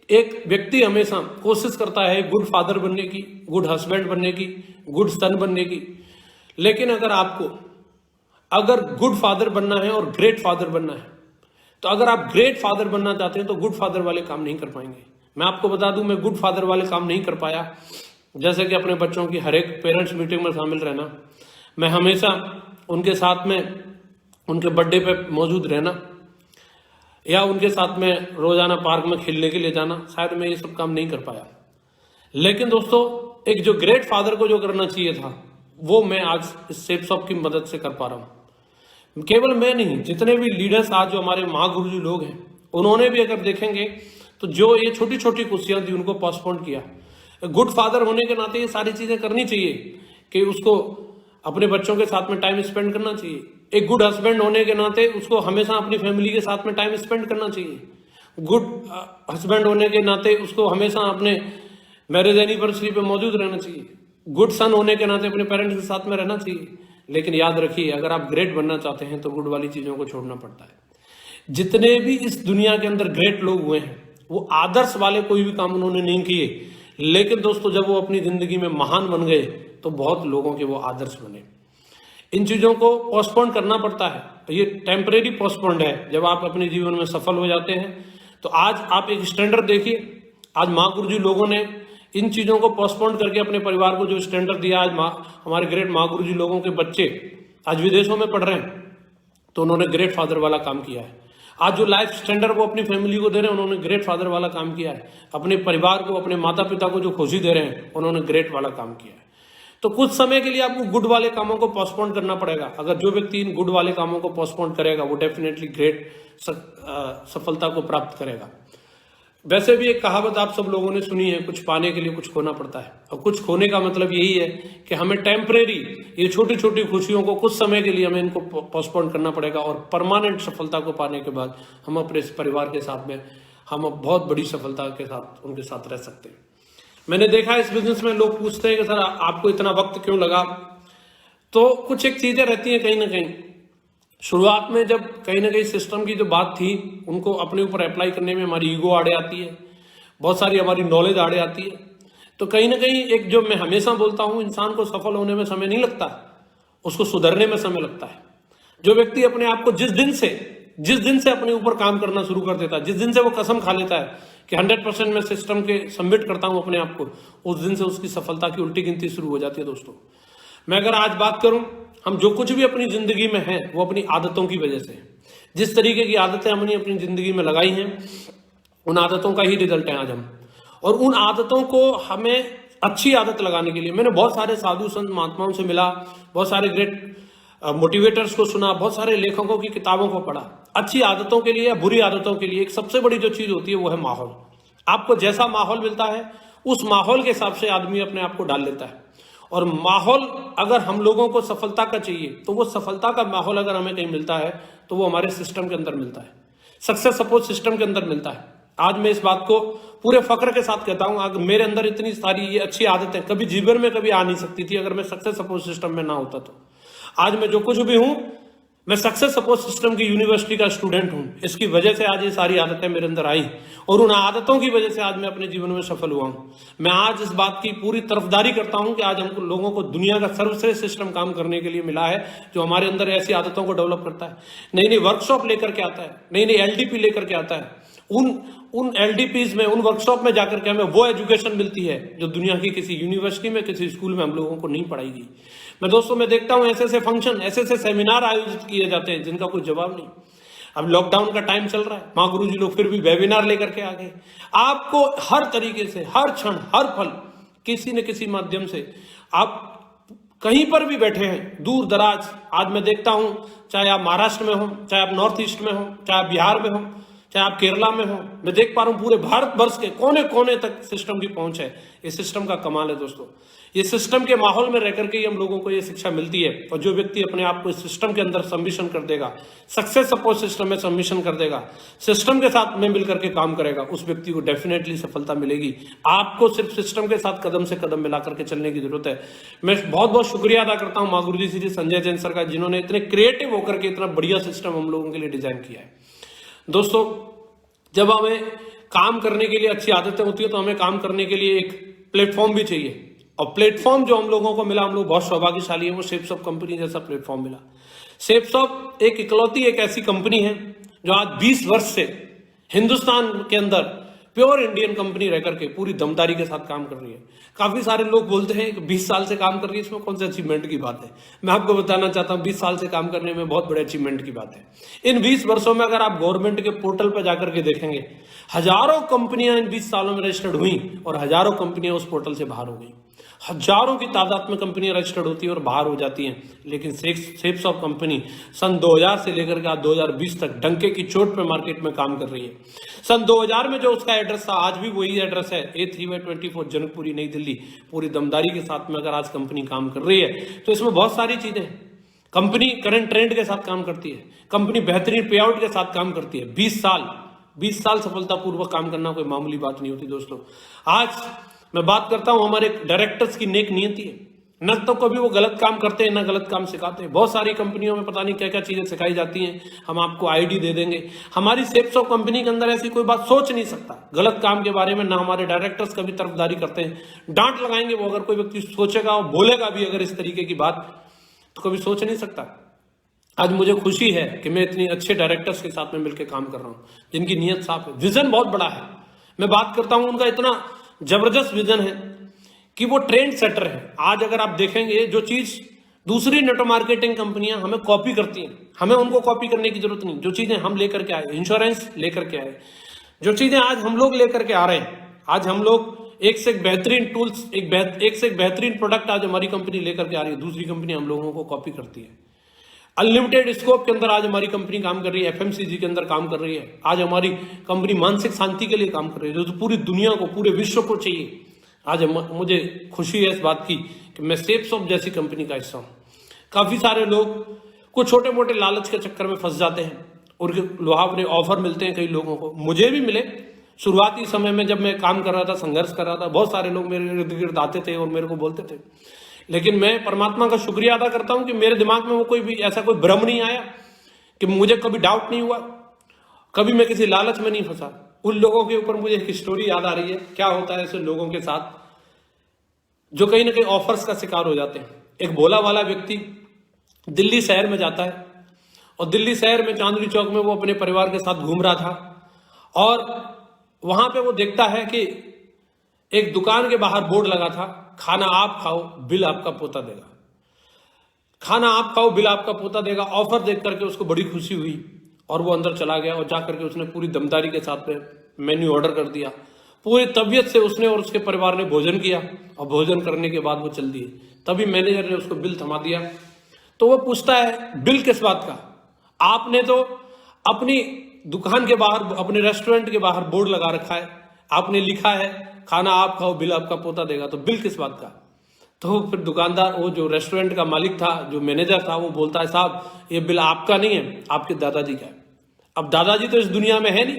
एक व्यक्ति हमेशा कोशिश करता है गुड फादर बनने की, गुड हस्बैंड बनने की, गुड सन बनने की। लेकिन अगर गुड फादर बनना है और ग्रेट फादर बनना है, तो अगर आप ग्रेट फादर बनना चाहते हैं तो गुड फादर वाले काम नहीं कर पाएंगे। मैं आपको बता दूं, मैं गुड फादर वाले काम नहीं कर पाया। जैसे कि अपने बच्चों की हर एक पेरेंट्स मीटिंग में शामिल रहना, मैं हमेशा उनके साथ में उनके बर्थडे पे मौजूद रहना, या उनके साथ में रोजाना पार्क में खेलने के लिए जाना, शायद मैं ये सब काम नहीं कर पाया। लेकिन दोस्तों एक जो ग्रेट फादर को जो करना चाहिए था वो मैं आज इस शेप शॉप की मदद से कर पा रहा हूँ। केवल मैं नहीं, जितने भी लीडर्स आज जो हमारे महागुरुजी लोग हैं, उन्होंने भी अगर देखेंगे तो जो ये छोटी छोटी खुशियां थी उनको पोस्टपोन किया। गुड फादर होने के नाते ये सारी चीजें करनी चाहिए कि उसको अपने बच्चों के साथ में टाइम स्पेंड करना चाहिए। एक गुड हस्बैंड होने के नाते उसको हमेशा अपनी फैमिली के साथ में टाइम स्पेंड करना चाहिए। गुड हस्बैंड होने के नाते उसको हमेशा अपने मैरिज एनिवर्सरी पे मौजूद रहना चाहिए। गुड सन होने के नाते अपने पेरेंट्स के साथ में रहना चाहिए। लेकिन याद रखिए, अगर आप ग्रेट बनना चाहते हैं तो गुड वाली चीजों को छोड़ना पड़ता है। जितने भी इस दुनिया के अंदर ग्रेट लोग हुए हैं वो आदर्श वाले कोई भी काम उन्होंने नहीं किए, लेकिन दोस्तों जब वो अपनी जिंदगी में महान बन गए तो बहुत लोगों के वो आदर्श बने। इन चीजों को पोस्टपोन करना पड़ता है, तो ये टेम्परेरी पोस्टपोन्ड है। जब आप अपने जीवन में सफल हो जाते हैं तो आज आप एक स्टैंडर्ड देखिए। आज महागुरुजी लोगों ने इन चीजों को पोस्टपोन करके अपने परिवार को जो स्टैंडर्ड दिया, आज हमारे ग्रेट महागुरुजी लोगों के बच्चे आज विदेशों में पढ़ रहे हैं तो उन्होंने ग्रेट फादर वाला काम किया है। आज जो लाइफ स्टैंडर्ड वो अपनी फैमिली को दे रहे हैं उन्होंने ग्रेट फादर वाला काम किया है। अपने परिवार को, अपने माता पिता को जो खुशी दे रहे हैं उन्होंने ग्रेट वाला काम किया है। तो कुछ समय के लिए आपको गुड वाले कामों को पोस्टपोन करना पड़ेगा। अगर जो व्यक्ति इन गुड वाले कामों को पोस्टपोन करेगा वो डेफिनेटली ग्रेट सफलता को प्राप्त करेगा। वैसे भी एक कहावत आप सब लोगों ने सुनी है, कुछ पाने के लिए कुछ खोना पड़ता है। और कुछ खोने का मतलब यही है कि हमें टेम्परेरी ये छोटी छोटी खुशियों को कुछ समय के लिए हमें इनको पोस्टपोन करना पड़ेगा, और परमानेंट सफलता को पाने के बाद हम अपने इस परिवार के साथ में हम बहुत बड़ी सफलता के साथ उनके साथ रह सकते हैं। मैंने देखा इस बिजनेस में लोग पूछते हैं कि सर आपको इतना वक्त क्यों लगा, तो कुछ एक चीजें रहती हैं कहीं ना कहीं। शुरुआत में जब कहीं ना कहीं सिस्टम की जो बात थी उनको अपने ऊपर अप्लाई करने में हमारी ईगो आड़े आती है, बहुत सारी हमारी नॉलेज आड़े आती है। तो कहीं ना कहीं एक जो मैं हमेशा बोलता हूं, इंसान को सफल होने में समय नहीं लगता, उसको सुधरने में समय लगता है। जो व्यक्ति अपने आप को जिस दिन से अपने ऊपर काम करना शुरू कर देता है, जिस दिन से वो कसम खा लेता है कि 100% मैं सिस्टम के सबमिट करता हूं अपने आप को, उस दिन से उसकी सफलता की उल्टी गिनती शुरू हो जाती है। दोस्तों मैं अगर आज बात करूं, हम जो कुछ भी अपनी जिंदगी में है वो अपनी आदतों की वजह से, जिस तरीके की आदतें हमने अपनी जिंदगी में लगाई हैं उन आदतों का ही रिजल्ट है आज हम। और उन आदतों को हमें अच्छी आदत लगाने के लिए मैंने बहुत सारे साधु संत महात्माओं से मिला, बहुत सारे ग्रेट मोटिवेटर्स को सुना, बहुत सारे लेखकों की किताबों को पढ़ा। अच्छी आदतों के लिए या बुरी आदतों के लिए एक सबसे बड़ी जो चीज होती है वो है माहौल। आपको जैसा माहौल मिलता है उस माहौल के हिसाब से आदमी अपने आप को डाल लेता है। और माहौल अगर हम लोगों को सफलता का चाहिए तो वो सफलता का माहौल अगर हमें कहीं मिलता है तो वो हमारे सिस्टम के अंदर मिलता है, सक्सेस सपोर्ट सिस्टम के अंदर मिलता है। आज मैं इस बात को पूरे फक्र के साथ कहता हूं, अगर मेरे अंदर इतनी सारी ये अच्छी आदतें कभी जीवन में कभी आ नहीं सकती थी अगर मैं सक्सेस सपोर्ट सिस्टम में ना होता। तो आज मैं जो कुछ भी हूं मैं सक्सेस सपोर्ट सिस्टम की यूनिवर्सिटी का स्टूडेंट हूं। इसकी वजह से आज ये सारी आदतें मेरे अंदर आई और उन आदतों की वजह से आज मैं अपने जीवन में सफल हुआ हूं। मैं आज इस बात की पूरी तरफदारी करता हूं कि आज हमको लोगों को दुनिया का सर्वश्रेष्ठ सिस्टम काम करने के लिए मिला है, जो हमारे अंदर ऐसी आदतों को डेवलप करता है, नई नई वर्कशॉप लेकर के आता है, नई नई एलडीपी लेकर के आता है। उन एलडीपीज में, उन वर्कशॉप में जाकर के हमें वो एजुकेशन मिलती है जो दुनिया की किसी यूनिवर्सिटी में, किसी स्कूल में हम लोगों को नहीं पढ़ाई गई। मैं दोस्तों, मैं देखता हूं ऐसे ऐसे फंक्शन, ऐसे ऐसे सेमिनार आयोजित किए जाते हैं जिनका कोई जवाब नहीं। अब लॉकडाउन का टाइम चल रहा है, माँ गुरु जी लोग फिर भी वेबिनार लेकर के आ गए। आपको हर तरीके से, हर क्षण, हर पल, किसी न किसी माध्यम से आप कहीं पर भी बैठे हैं, दूर दराज, आज मैं देखता हूं, चाहे आप महाराष्ट्र में हो, चाहे आप नॉर्थ ईस्ट में हो, चाहे आप बिहार में हो, चाहे आप केरला में हो, मैं देख पा रहा हूं पूरे भारतवर्ष के कोने कोने तक सिस्टम की पहुंच है। इस सिस्टम का कमाल है दोस्तों। ये सिस्टम के माहौल में रहकर के ही हम लोगों को ये शिक्षा मिलती है, और जो व्यक्ति अपने आप को इस सिस्टम के अंदर सबमिशन कर देगा, सक्सेस सपोर्ट सिस्टम में सबमिशन कर देगा, सिस्टम के साथ में मिलकर के काम करेगा, उस व्यक्ति को डेफिनेटली सफलता मिलेगी। आपको सिर्फ सिस्टम के साथ कदम से कदम मिलाकर के चलने की जरूरत है। मैं बहुत बहुत शुक्रिया अदा करता हूं माँ गुरु जी श्री संजय जैन सर का, जिन्होंने इतने क्रिएटिव होकर के इतना बढ़िया सिस्टम हम लोगों के लिए डिजाइन किया है। दोस्तों, जब हमें काम करने के लिए अच्छी आदतें होती है तो हमें काम करने के लिए एक प्लेटफॉर्म भी चाहिए, और प्लेटफॉर्म जो हम लोगों को मिला, हम लोग बहुत सौभाग्यशाली है, वो शेप्सअप कंपनी जैसा प्लेटफॉर्म मिला। शेप्सअप एक इकलौती एक ऐसी कंपनी है जो आज 20 वर्ष से हिंदुस्तान के अंदर प्योर इंडियन कंपनी रह करके पूरी दमदारी के साथ काम कर रही है। काफी सारे लोग बोलते हैं कि 20 साल से काम कर रही है, इसमें कौन सी अचीवमेंट की बात है। मैं आपको बताना चाहता हूं, 20 साल से काम करने में बहुत बड़े अचीवमेंट की बात है। इन 20 वर्षों में अगर आप गवर्नमेंट के पोर्टल पर जाकर के देखेंगे, हजारों कंपनियां इन 20 सालों में रजिस्टर्ड हुई और हजारों कंपनियां उस पोर्टल से बाहर हो गई। हजारों की तादाद में कंपनियां रजिस्टर्ड होती है और बाहर हो जाती हैं, लेकिन शेप्सअप कंपनी सन 2000 से लेकर के आज 2020 तक डंके की चोट पे मार्केट में काम कर रही है। सन 2000 में जो उसका एड्रेस था, आज भी वही एड्रेस है, A3/24 जनकपुरी, नई दिल्ली। पूरी दमदारी के साथ में अगर आज कंपनी काम कर रही है तो इसमें बहुत सारी चीजें हैं। कंपनी करंट ट्रेंड के साथ काम करती है, कंपनी बेहतरीन पे आउट के साथ काम करती है। 20 साल सफलतापूर्वक काम करना कोई मामूली बात नहीं होती दोस्तों। आज मैं बात करता हूं हमारे डायरेक्टर्स की नेक नियति है, न तो कभी वो गलत काम करते हैं, न गलत काम सिखाते हैं। बहुत सारी कंपनियों में पता नहीं क्या क्या चीजें सिखाई जाती हैं, हम आपको आईडी दे देंगे। हमारी शेप्सअप कंपनी के अंदर ऐसी कोई बात सोच नहीं सकता गलत काम के बारे में, ना हमारे डायरेक्टर्स कभी तरफदारी करते हैं। डांट लगाएंगे वो, अगर कोई व्यक्ति सोचेगा और बोलेगा भी अगर इस तरीके की बात, तो कभी सोच नहीं सकता। आज मुझे खुशी है कि मैं इतने अच्छे डायरेक्टर्स के साथ में मिलकर काम कर रहा हूं, जिनकी नीयत साफ है, विजन बहुत बड़ा है। मैं बात करता हूं, उनका इतना जबरदस्त विजन है कि वो ट्रेंड सेटर है। आज अगर आप देखेंगे, जो चीज दूसरी नेटवर्क मार्केटिंग कंपनियां हमें कॉपी करती हैं, हमें उनको कॉपी करने की जरूरत नहीं। जो चीजें हम लेकर के आए, इंश्योरेंस लेकर के आए, जो चीजें आज हम लोग लेकर के आ रहे हैं, आज हम लोग एक से एक बेहतरीन टूल्स, एक से एक बेहतरीन प्रोडक्ट आज हमारी कंपनी लेकर के आ रही है, दूसरी कंपनी हम लोगों को कॉपी करती है। अनलिमिटेड स्कोप के अंदर आज हमारी कंपनी काम कर रही है, एफएमसीजी के अंदर काम कर रही है। आज हमारी कंपनी मानसिक शांति के लिए काम कर रही है, जो तो पूरी दुनिया को, पूरे विश्व को चाहिए। आज मुझे खुशी है इस बात की कि मैं शेप्सअप जैसी कंपनी का हिस्सा हूं। काफी सारे लोग कुछ छोटे मोटे लालच के चक्कर में फंस जाते हैं और लुभावने ऑफर मिलते हैं कई लोगों को, मुझे भी मिले। शुरुआती समय में जब मैं काम कर रहा था, संघर्ष कर रहा था, बहुत सारे लोग मेरे इर्द गिर्द आते थे और मेरे को बोलते थे, लेकिन मैं परमात्मा का शुक्रिया अदा करता हूं कि मेरे दिमाग में वो कोई भी ऐसा कोई भ्रम नहीं आया, कि मुझे कभी डाउट नहीं हुआ, कभी मैं किसी लालच में नहीं फंसा। उन लोगों के ऊपर मुझे एक स्टोरी याद आ रही है, क्या होता है ऐसे लोगों के साथ जो कहीं ना कहीं ऑफर्स का शिकार हो जाते हैं। एक भोला वाला व्यक्ति दिल्ली शहर में जाता है, और दिल्ली शहर में चांदनी चौक में वो अपने परिवार के साथ घूम रहा था, और वहां पे वो देखता है कि एक दुकान के बाहर बोर्ड लगा था, खाना आप खाओ बिल आपका पोता देगा। खाना आप खाओ बिल आपका पोता देगा। ऑफर देख करके उसको बड़ी खुशी हुई और वो अंदर चला गया और जाकर के उसने पूरी दमदारी के साथ में मेन्यू ऑर्डर कर दिया। पूरी तबीयत से उसने और उसके परिवार ने भोजन किया, और भोजन करने के बाद वो चल दिए। तभी मैनेजर ने उसको बिल थमा दिया। तो वो पूछता है, बिल किस बात का? आपने तो अपनी दुकान के बाहर, अपने रेस्टोरेंट के बाहर बोर्ड लगा रखा है, आपने लिखा है खाना आप खाओ बिल आपका पोता देगा, तो बिल किस बात का? तो फिर दुकानदार, वो जो रेस्टोरेंट का मालिक था, जो मैनेजर था, वो बोलता है, साहब ये बिल आपका नहीं है, आपके दादाजी का है। अब दादाजी तो इस दुनिया में है नहीं,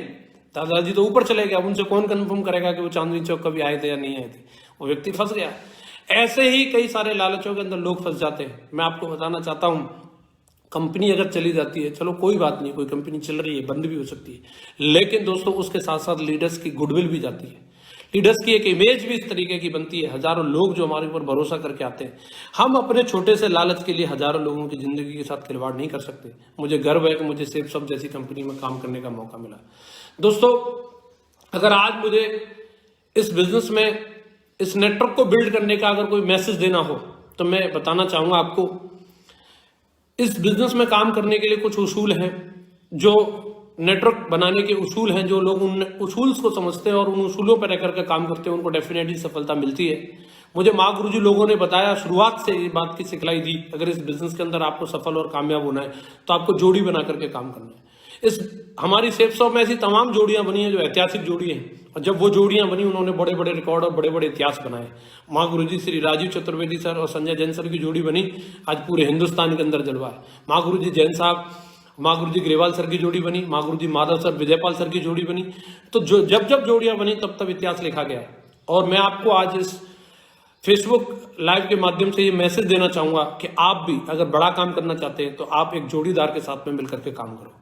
दादाजी तो ऊपर चले गए। अब उनसे कौन कंफर्म करेगा कि वो चांदनी चौक कभी आए थे या नहीं आए थे? वो व्यक्ति फंस गया। ऐसे ही कई सारे लालचों के अंदर लोग फंस जाते हैं। मैं आपको बताना चाहता हूं, कंपनी अगर चली जाती है, चलो कोई बात नहीं, कोई कंपनी चल रही है, बंद भी हो सकती है, लेकिन दोस्तों उसके साथ साथ लीडर्स की गुडविल भी जाती है, लीडर्स की एक इमेज भी इस तरीके की बनती है। हजारों लोग जो हमारे ऊपर भरोसा करके आते हैं, हम अपने छोटे से लालच के लिए हजारों लोगों की जिंदगी के साथ खिलवाड़ नहीं कर सकते। मुझे गर्व है कि मुझे सेफ सब जैसी कंपनी में काम करने का मौका मिला। दोस्तों, अगर आज मुझे इस बिजनेस में, इस नेटवर्क को बिल्ड करने का अगर कोई मैसेज देना हो, तो मैं बताना चाहूंगा आपको, इस बिजनेस में काम करने के लिए कुछ उसूल हैं, जो नेटवर्क बनाने के उसूल हैं, जो लोग उन उसूल्स को समझते हैं और उन उसूलों पर रह करके काम करते हैं, उनको डेफिनेटली सफलता मिलती है। मुझे माँ गुरुजी लोगों ने बताया, शुरुआत से ये बात की सिखलाई दी, अगर इस बिजनेस के अंदर आपको सफल और कामयाब होना है तो आपको जोड़ी बना करके काम करना है। इस हमारी सेफ शॉप में ऐसी तमाम जोड़ियां बनी हैं जो ऐतिहासिक जोड़ी हैं, और जब वो जोड़ियां बनी उन्होंने बड़े बड़े रिकॉर्ड और बड़े बड़े इतिहास बनाए। माँ गुरुजी श्री राजीव चतुर्वेदी सर और संजय जैन सर की जोड़ी बनी, आज पूरे हिंदुस्तान के अंदर जलवा है। माँ गुरुजी जैन साहब, माँ गुरुजी ग्रेवाल सर की जोड़ी बनी, माँ गुरुजी माधव सर विजयपाल सर की जोड़ी बनी। तो जब जब जोड़ियां बनी तब तब इतिहास लिखा गया। और मैं आपको आज इस फेसबुक लाइव के माध्यम से ये मैसेज देना चाहूंगा कि आप भी अगर बड़ा काम करना चाहते हैं तो आप एक जोड़ीदार के साथ में मिलकर के काम करो।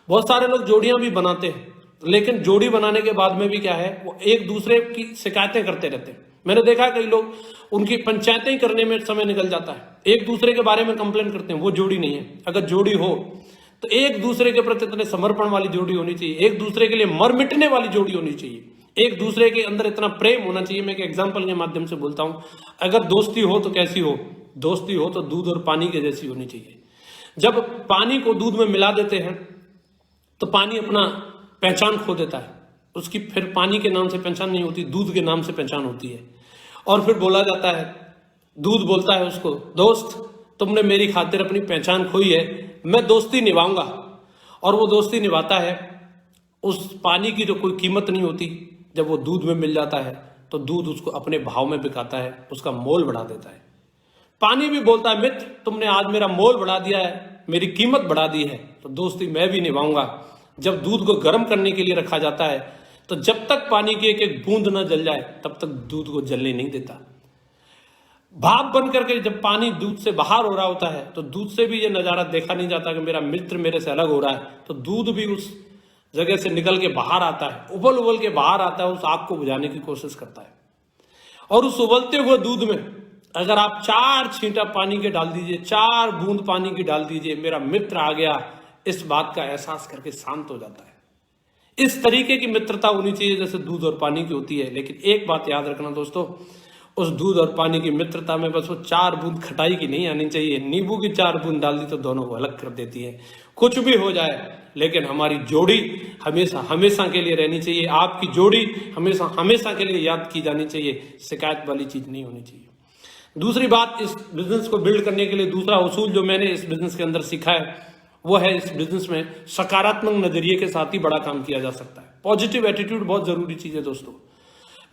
बहुत सारे लोग जोड़ियां भी बनाते हैं, लेकिन जोड़ी बनाने के बाद में भी क्या है, वो एक दूसरे की शिकायतें करते रहते हैं। मैंने देखा है कई लोग उनकी पंचायतें ही करने में समय निकल जाता है, एक दूसरे के बारे में कंप्लेन करते हैं। वो जोड़ी नहीं है। अगर जोड़ी हो तो एक दूसरे के प्रति इतने समर्पण वाली जोड़ी होनी चाहिए, एक दूसरे के लिए मर मिटने वाली जोड़ी होनी चाहिए, एक दूसरे के अंदर इतना प्रेम होना चाहिए। मैं एक एग्जांपल के माध्यम से बोलता हूं, अगर दोस्ती हो तो कैसी हो? दोस्ती हो तो दूध और पानी के जैसी होनी चाहिए। जब पानी को दूध में मिला देते हैं तो पानी अपना पहचान खो देता है, उसकी फिर पानी के नाम से पहचान नहीं होती, दूध के नाम से पहचान होती है। और फिर बोला जाता है, दूध बोलता है उसको, दोस्त तुमने मेरी खातिर अपनी पहचान खोई है, मैं दोस्ती निभाऊंगा। और वो दोस्ती निभाता है। उस पानी की जो कोई कीमत नहीं होती, जब वो दूध में मिल जाता है तो दूध उसको अपने भाव में बिकाता है, उसका मोल बढ़ा देता है। पानी भी बोलता है, मित्र तुमने आज मेरा मोल बढ़ा दिया है, मेरी कीमत बढ़ा दी है, तो दोस्ती मैं भी निभाऊंगा। जब दूध को गर्म करने के लिए रखा जाता है तो जब तक पानी की एक एक बूंद न जल जाए तब तक दूध को जलने नहीं देता। भाप बन करके जब पानी दूध से बाहर हो रहा होता है तो दूध से भी ये नजारा देखा नहीं जाता कि मेरा मित्र मेरे से अलग हो रहा है, तो दूध भी उस जगह से निकल के बाहर आता है, उबल उबल के बाहर आता है, उस आग को बुझाने की कोशिश करता है। और उस उबलते हुए दूध में अगर आप 4 छींटा पानी के डाल दीजिए, 4 बूंद पानी की डाल दीजिए, मेरा मित्र आ गया, इस बात का एहसास करके शांत हो जाता है। इस तरीके की मित्रता होनी चाहिए जैसे दूध और पानी की होती है। लेकिन एक बात याद रखना दोस्तों, उस दूध और पानी की मित्रता में बस वो 4 बूंद खटाई की नहीं आनी चाहिए। नींबू की 4 बूंद डाल दी तो दोनों को अलग कर देती है। कुछ भी हो जाए, लेकिन हमारी जोड़ी हमेशा हमेशा के लिए रहनी चाहिए। आपकी जोड़ी हमेशा हमेशा के लिए याद की जानी चाहिए, शिकायत वाली चीज नहीं होनी चाहिए। दूसरी बात, इस बिजनेस को बिल्ड करने के लिए दूसरा उसूल जो मैंने इस बिजनेस के अंदर सीखा है वो है, इस बिजनेस में सकारात्मक नजरिए के साथ ही बड़ा काम किया जा सकता है। पॉजिटिव एटीट्यूड बहुत जरूरी चीज है दोस्तों।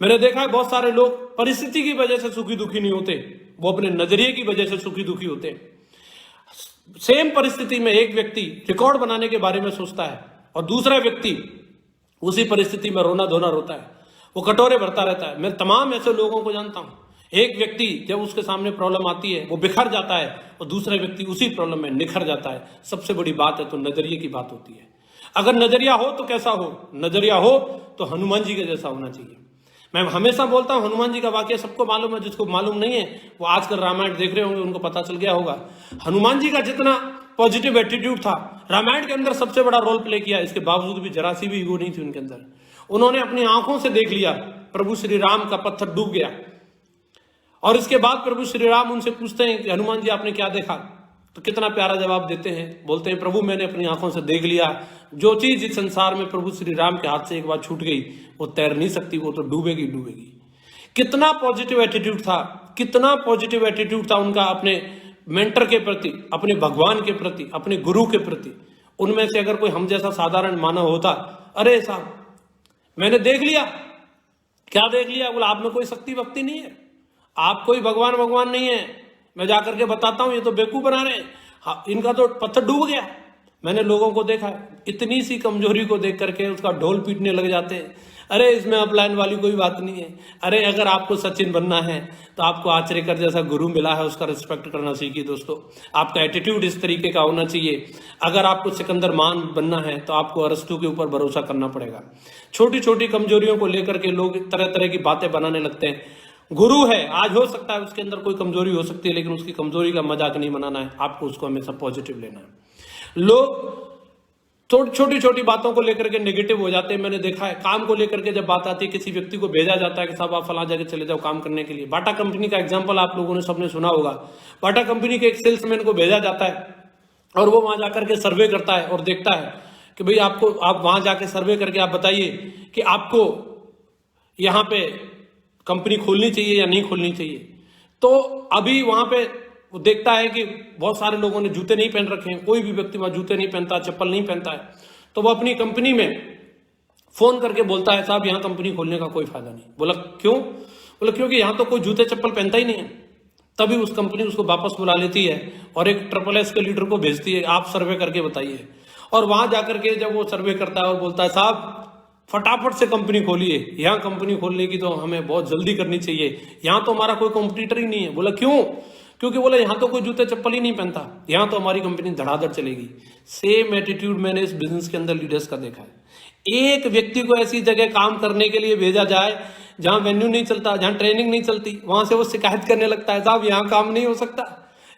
मैंने देखा है बहुत सारे लोग परिस्थिति की वजह से सुखी दुखी नहीं होते, वो अपने नजरिए की वजह से सुखी दुखी होते हैं। सेम परिस्थिति में एक व्यक्ति रिकॉर्ड बनाने के बारे में सोचता है और दूसरा व्यक्ति उसी परिस्थिति में रोना धोना रोता है, वो कटोरे भरता रहता है। मैं तमाम ऐसे लोगों को जानता हूं। एक व्यक्ति जब उसके सामने प्रॉब्लम आती है वो बिखर जाता है और दूसरा व्यक्ति उसी प्रॉब्लम में निखर जाता है। सबसे बड़ी बात है तो नजरिए की बात होती है। अगर नजरिया हो तो कैसा हो? नजरिया हो तो हनुमान जी के जैसा होना चाहिए। मैं हमेशा बोलता हूं, हनुमान जी का वाक्य सबको मालूम है, जिसको मालूम नहीं है वो आजकल रामायण देख रहे होंगे, उनको पता चल गया होगा। हनुमान जी का जितना पॉजिटिव एटीट्यूड था, रामायण के अंदर सबसे बड़ा रोल प्ले किया, इसके बावजूद भी जरा सी भी ईगो नहीं थी उनके अंदर। उन्होंने अपनी आंखों से देख लिया प्रभु श्री राम का पत्थर डूब गया, और इसके बाद प्रभु श्री राम उनसे पूछते हैं कि हनुमान जी आपने क्या देखा? तो कितना प्यारा जवाब देते हैं, बोलते हैं प्रभु मैंने अपनी आंखों से देख लिया, जो चीज इस संसार में प्रभु श्री राम के हाथ से एक बार छूट गई वो तैर नहीं सकती, वो तो डूबेगी डूबेगी। कितना पॉजिटिव एटीट्यूड था, कितना पॉजिटिव एटीट्यूड था उनका अपने मेंटर के प्रति, अपने भगवान के प्रति, अपने गुरु के प्रति। उनमें से अगर कोई हम जैसा साधारण मानव होता, अरे साहब मैंने देख लिया, क्या देख लिया? बोला आप में कोई शक्ति भक्ति नहीं है, आप कोई भगवान भगवान नहीं है, मैं जाकर के बताता हूं, ये तो बेवकूफ बना रहे हैं, हाँ, इनका तो पत्थर डूब गया। मैंने लोगों को देखा इतनी सी कमजोरी को देख करके उसका ढोल पीटने लग जाते हैं। अरे इसमें अपलाइन वाली कोई बात नहीं है। अरे अगर आपको सचिन बनना है तो आपको आचरेकर जैसा गुरु मिला है उसका रिस्पेक्ट करना सीखिए दोस्तों। आपका एटीट्यूड इस तरीके का होना चाहिए। अगर आपको सिकंदर मान बनना है तो आपको अरस्तु के ऊपर भरोसा करना पड़ेगा। छोटी छोटी कमजोरियों को लेकर के लोग तरह तरह की बातें बनाने लगते हैं। गुरु है, आज हो सकता है उसके अंदर कोई कमजोरी हो सकती है, लेकिन उसकी कमजोरी का मजाक नहीं बनाना है, आपको उसको हमेशा पॉजिटिव लेना है। लोग छोटी छोटी बातों को लेकर के नेगेटिव हो जाते हैं। मैंने देखा है काम को लेकर के जब बात आती है, किसी व्यक्ति को भेजा जाता है कि साहब आप फला जगह चले जाओ काम करने के लिए। बाटा कंपनी का एग्जांपल आप लोगों ने सबने सुना होगा। बाटा कंपनी के एक सेल्समैन को भेजा जाता है और वो वहां जाकर के सर्वे करता है और देखता है कि भाई आप वहां जाके सर्वे करके आप बताइए कि आपको यहाँ पे कंपनी खोलनी चाहिए या नहीं खोलनी चाहिए। तो अभी वहां पे वो देखता है कि बहुत सारे लोगों ने जूते नहीं पहन रखे हैं, कोई भी व्यक्ति वहां जूते नहीं पहनता, चप्पल नहीं पहनता है। तो वो अपनी कंपनी में फोन करके बोलता है साहब यहाँ कंपनी खोलने का कोई फायदा नहीं। बोला क्यों? बोला क्योंकि यहाँ तो कोई जूते चप्पल पहनता ही नहीं है। तभी उस कंपनी उसको वापस बुला लेती है और एक SSS के लीडर को भेजती है, आप सर्वे करके बताइए। और वहां जाकर के जब वो सर्वे करता है और बोलता है साहब फटाफट से कंपनी खोलिए, यहाँ कंपनी खोलने की तो हमें बहुत जल्दी करनी चाहिए, यहाँ तो हमारा कोई कॉम्पिटिटर ही नहीं है। बोला क्यों? क्योंकि बोला यहाँ तो कोई जूते चप्पल ही नहीं पहनता, यहाँ तो हमारी कंपनी धड़ाधड़ चलेगी। सेम एटीट्यूड मैंने इस बिजनेस के अंदर लीडर्स का देखा है। एक व्यक्ति को ऐसी जगह काम करने के लिए भेजा जाए जहां वेन्यू नहीं चलता, जहां ट्रेनिंग नहीं चलती, वहां से वो शिकायत करने लगता है साहब यहाँ काम नहीं हो सकता,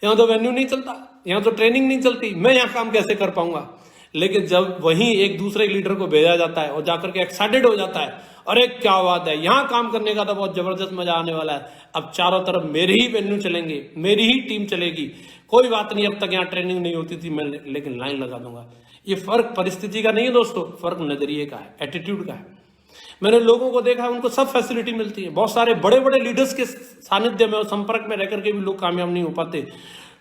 यहाँ तो वेन्यू नहीं चलता, यहाँ तो ट्रेनिंग नहीं चलती, मैं यहाँ काम कैसे कर पाऊंगा। लेकिन जब वहीं एक दूसरे लीडर को भेजा जाता है और जाकर के एक्साइटेड हो जाता है, अरे क्या बात है, यहाँ काम करने का तो बहुत जबरदस्त मजा आने वाला है, अब चारों तरफ मेरे ही वेन्यू चलेंगे, मेरी ही टीम चलेगी, कोई बात नहीं, अब तक यहाँ ट्रेनिंग नहीं होती थी मैं लेकिन लाइन लगा दूंगा। ये फर्क परिस्थिति का नहीं है दोस्तों, फर्क नजरिए का है, एटीट्यूड का है। मैंने लोगों को देखा है उनको सब फैसिलिटी मिलती है। बहुत सारे बड़े बड़े लीडर्स के सानिध्य में और संपर्क में रह करके भी लोग कामयाब नहीं हो पाते।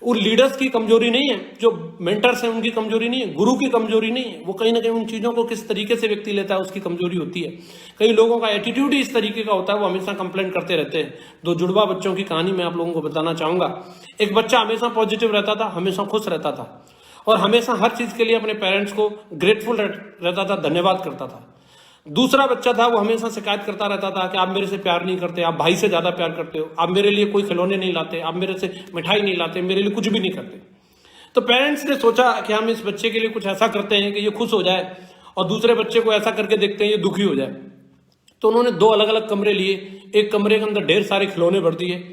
उन लीडर्स की कमजोरी नहीं है, जो मेंटर्स हैं उनकी कमजोरी नहीं है, गुरु की कमजोरी नहीं है, वो कहीं ना कहीं उन चीजों को किस तरीके से व्यक्ति लेता है उसकी कमजोरी होती है। कई लोगों का एटीट्यूड ही इस तरीके का होता है, वो हमेशा कंप्लेंट करते रहते हैं। दो जुड़वा बच्चों की कहानी मैं आप लोगों को बताना चाहूंगा। एक बच्चा हमेशा पॉजिटिव रहता था, हमेशा खुश रहता था और हमेशा हर चीज के लिए अपने पेरेंट्स को ग्रेटफुल रहता था, धन्यवाद करता था। दूसरा बच्चा था वो हमेशा शिकायत करता रहता था कि आप मेरे से प्यार नहीं करते, आप भाई से ज्यादा प्यार करते हो, आप मेरे लिए कोई खिलौने नहीं लाते, आप मेरे से मिठाई नहीं लाते, मेरे लिए कुछ भी नहीं करते। तो पेरेंट्स ने सोचा कि हम इस बच्चे के लिए कुछ ऐसा करते हैं कि ये खुश हो जाए और दूसरे बच्चे को ऐसा करके देखते हैं ये दुखी हो जाए। तो उन्होंने दो अलग अलग कमरे लिए, एक कमरे के अंदर ढेर सारे खिलौने भर दिए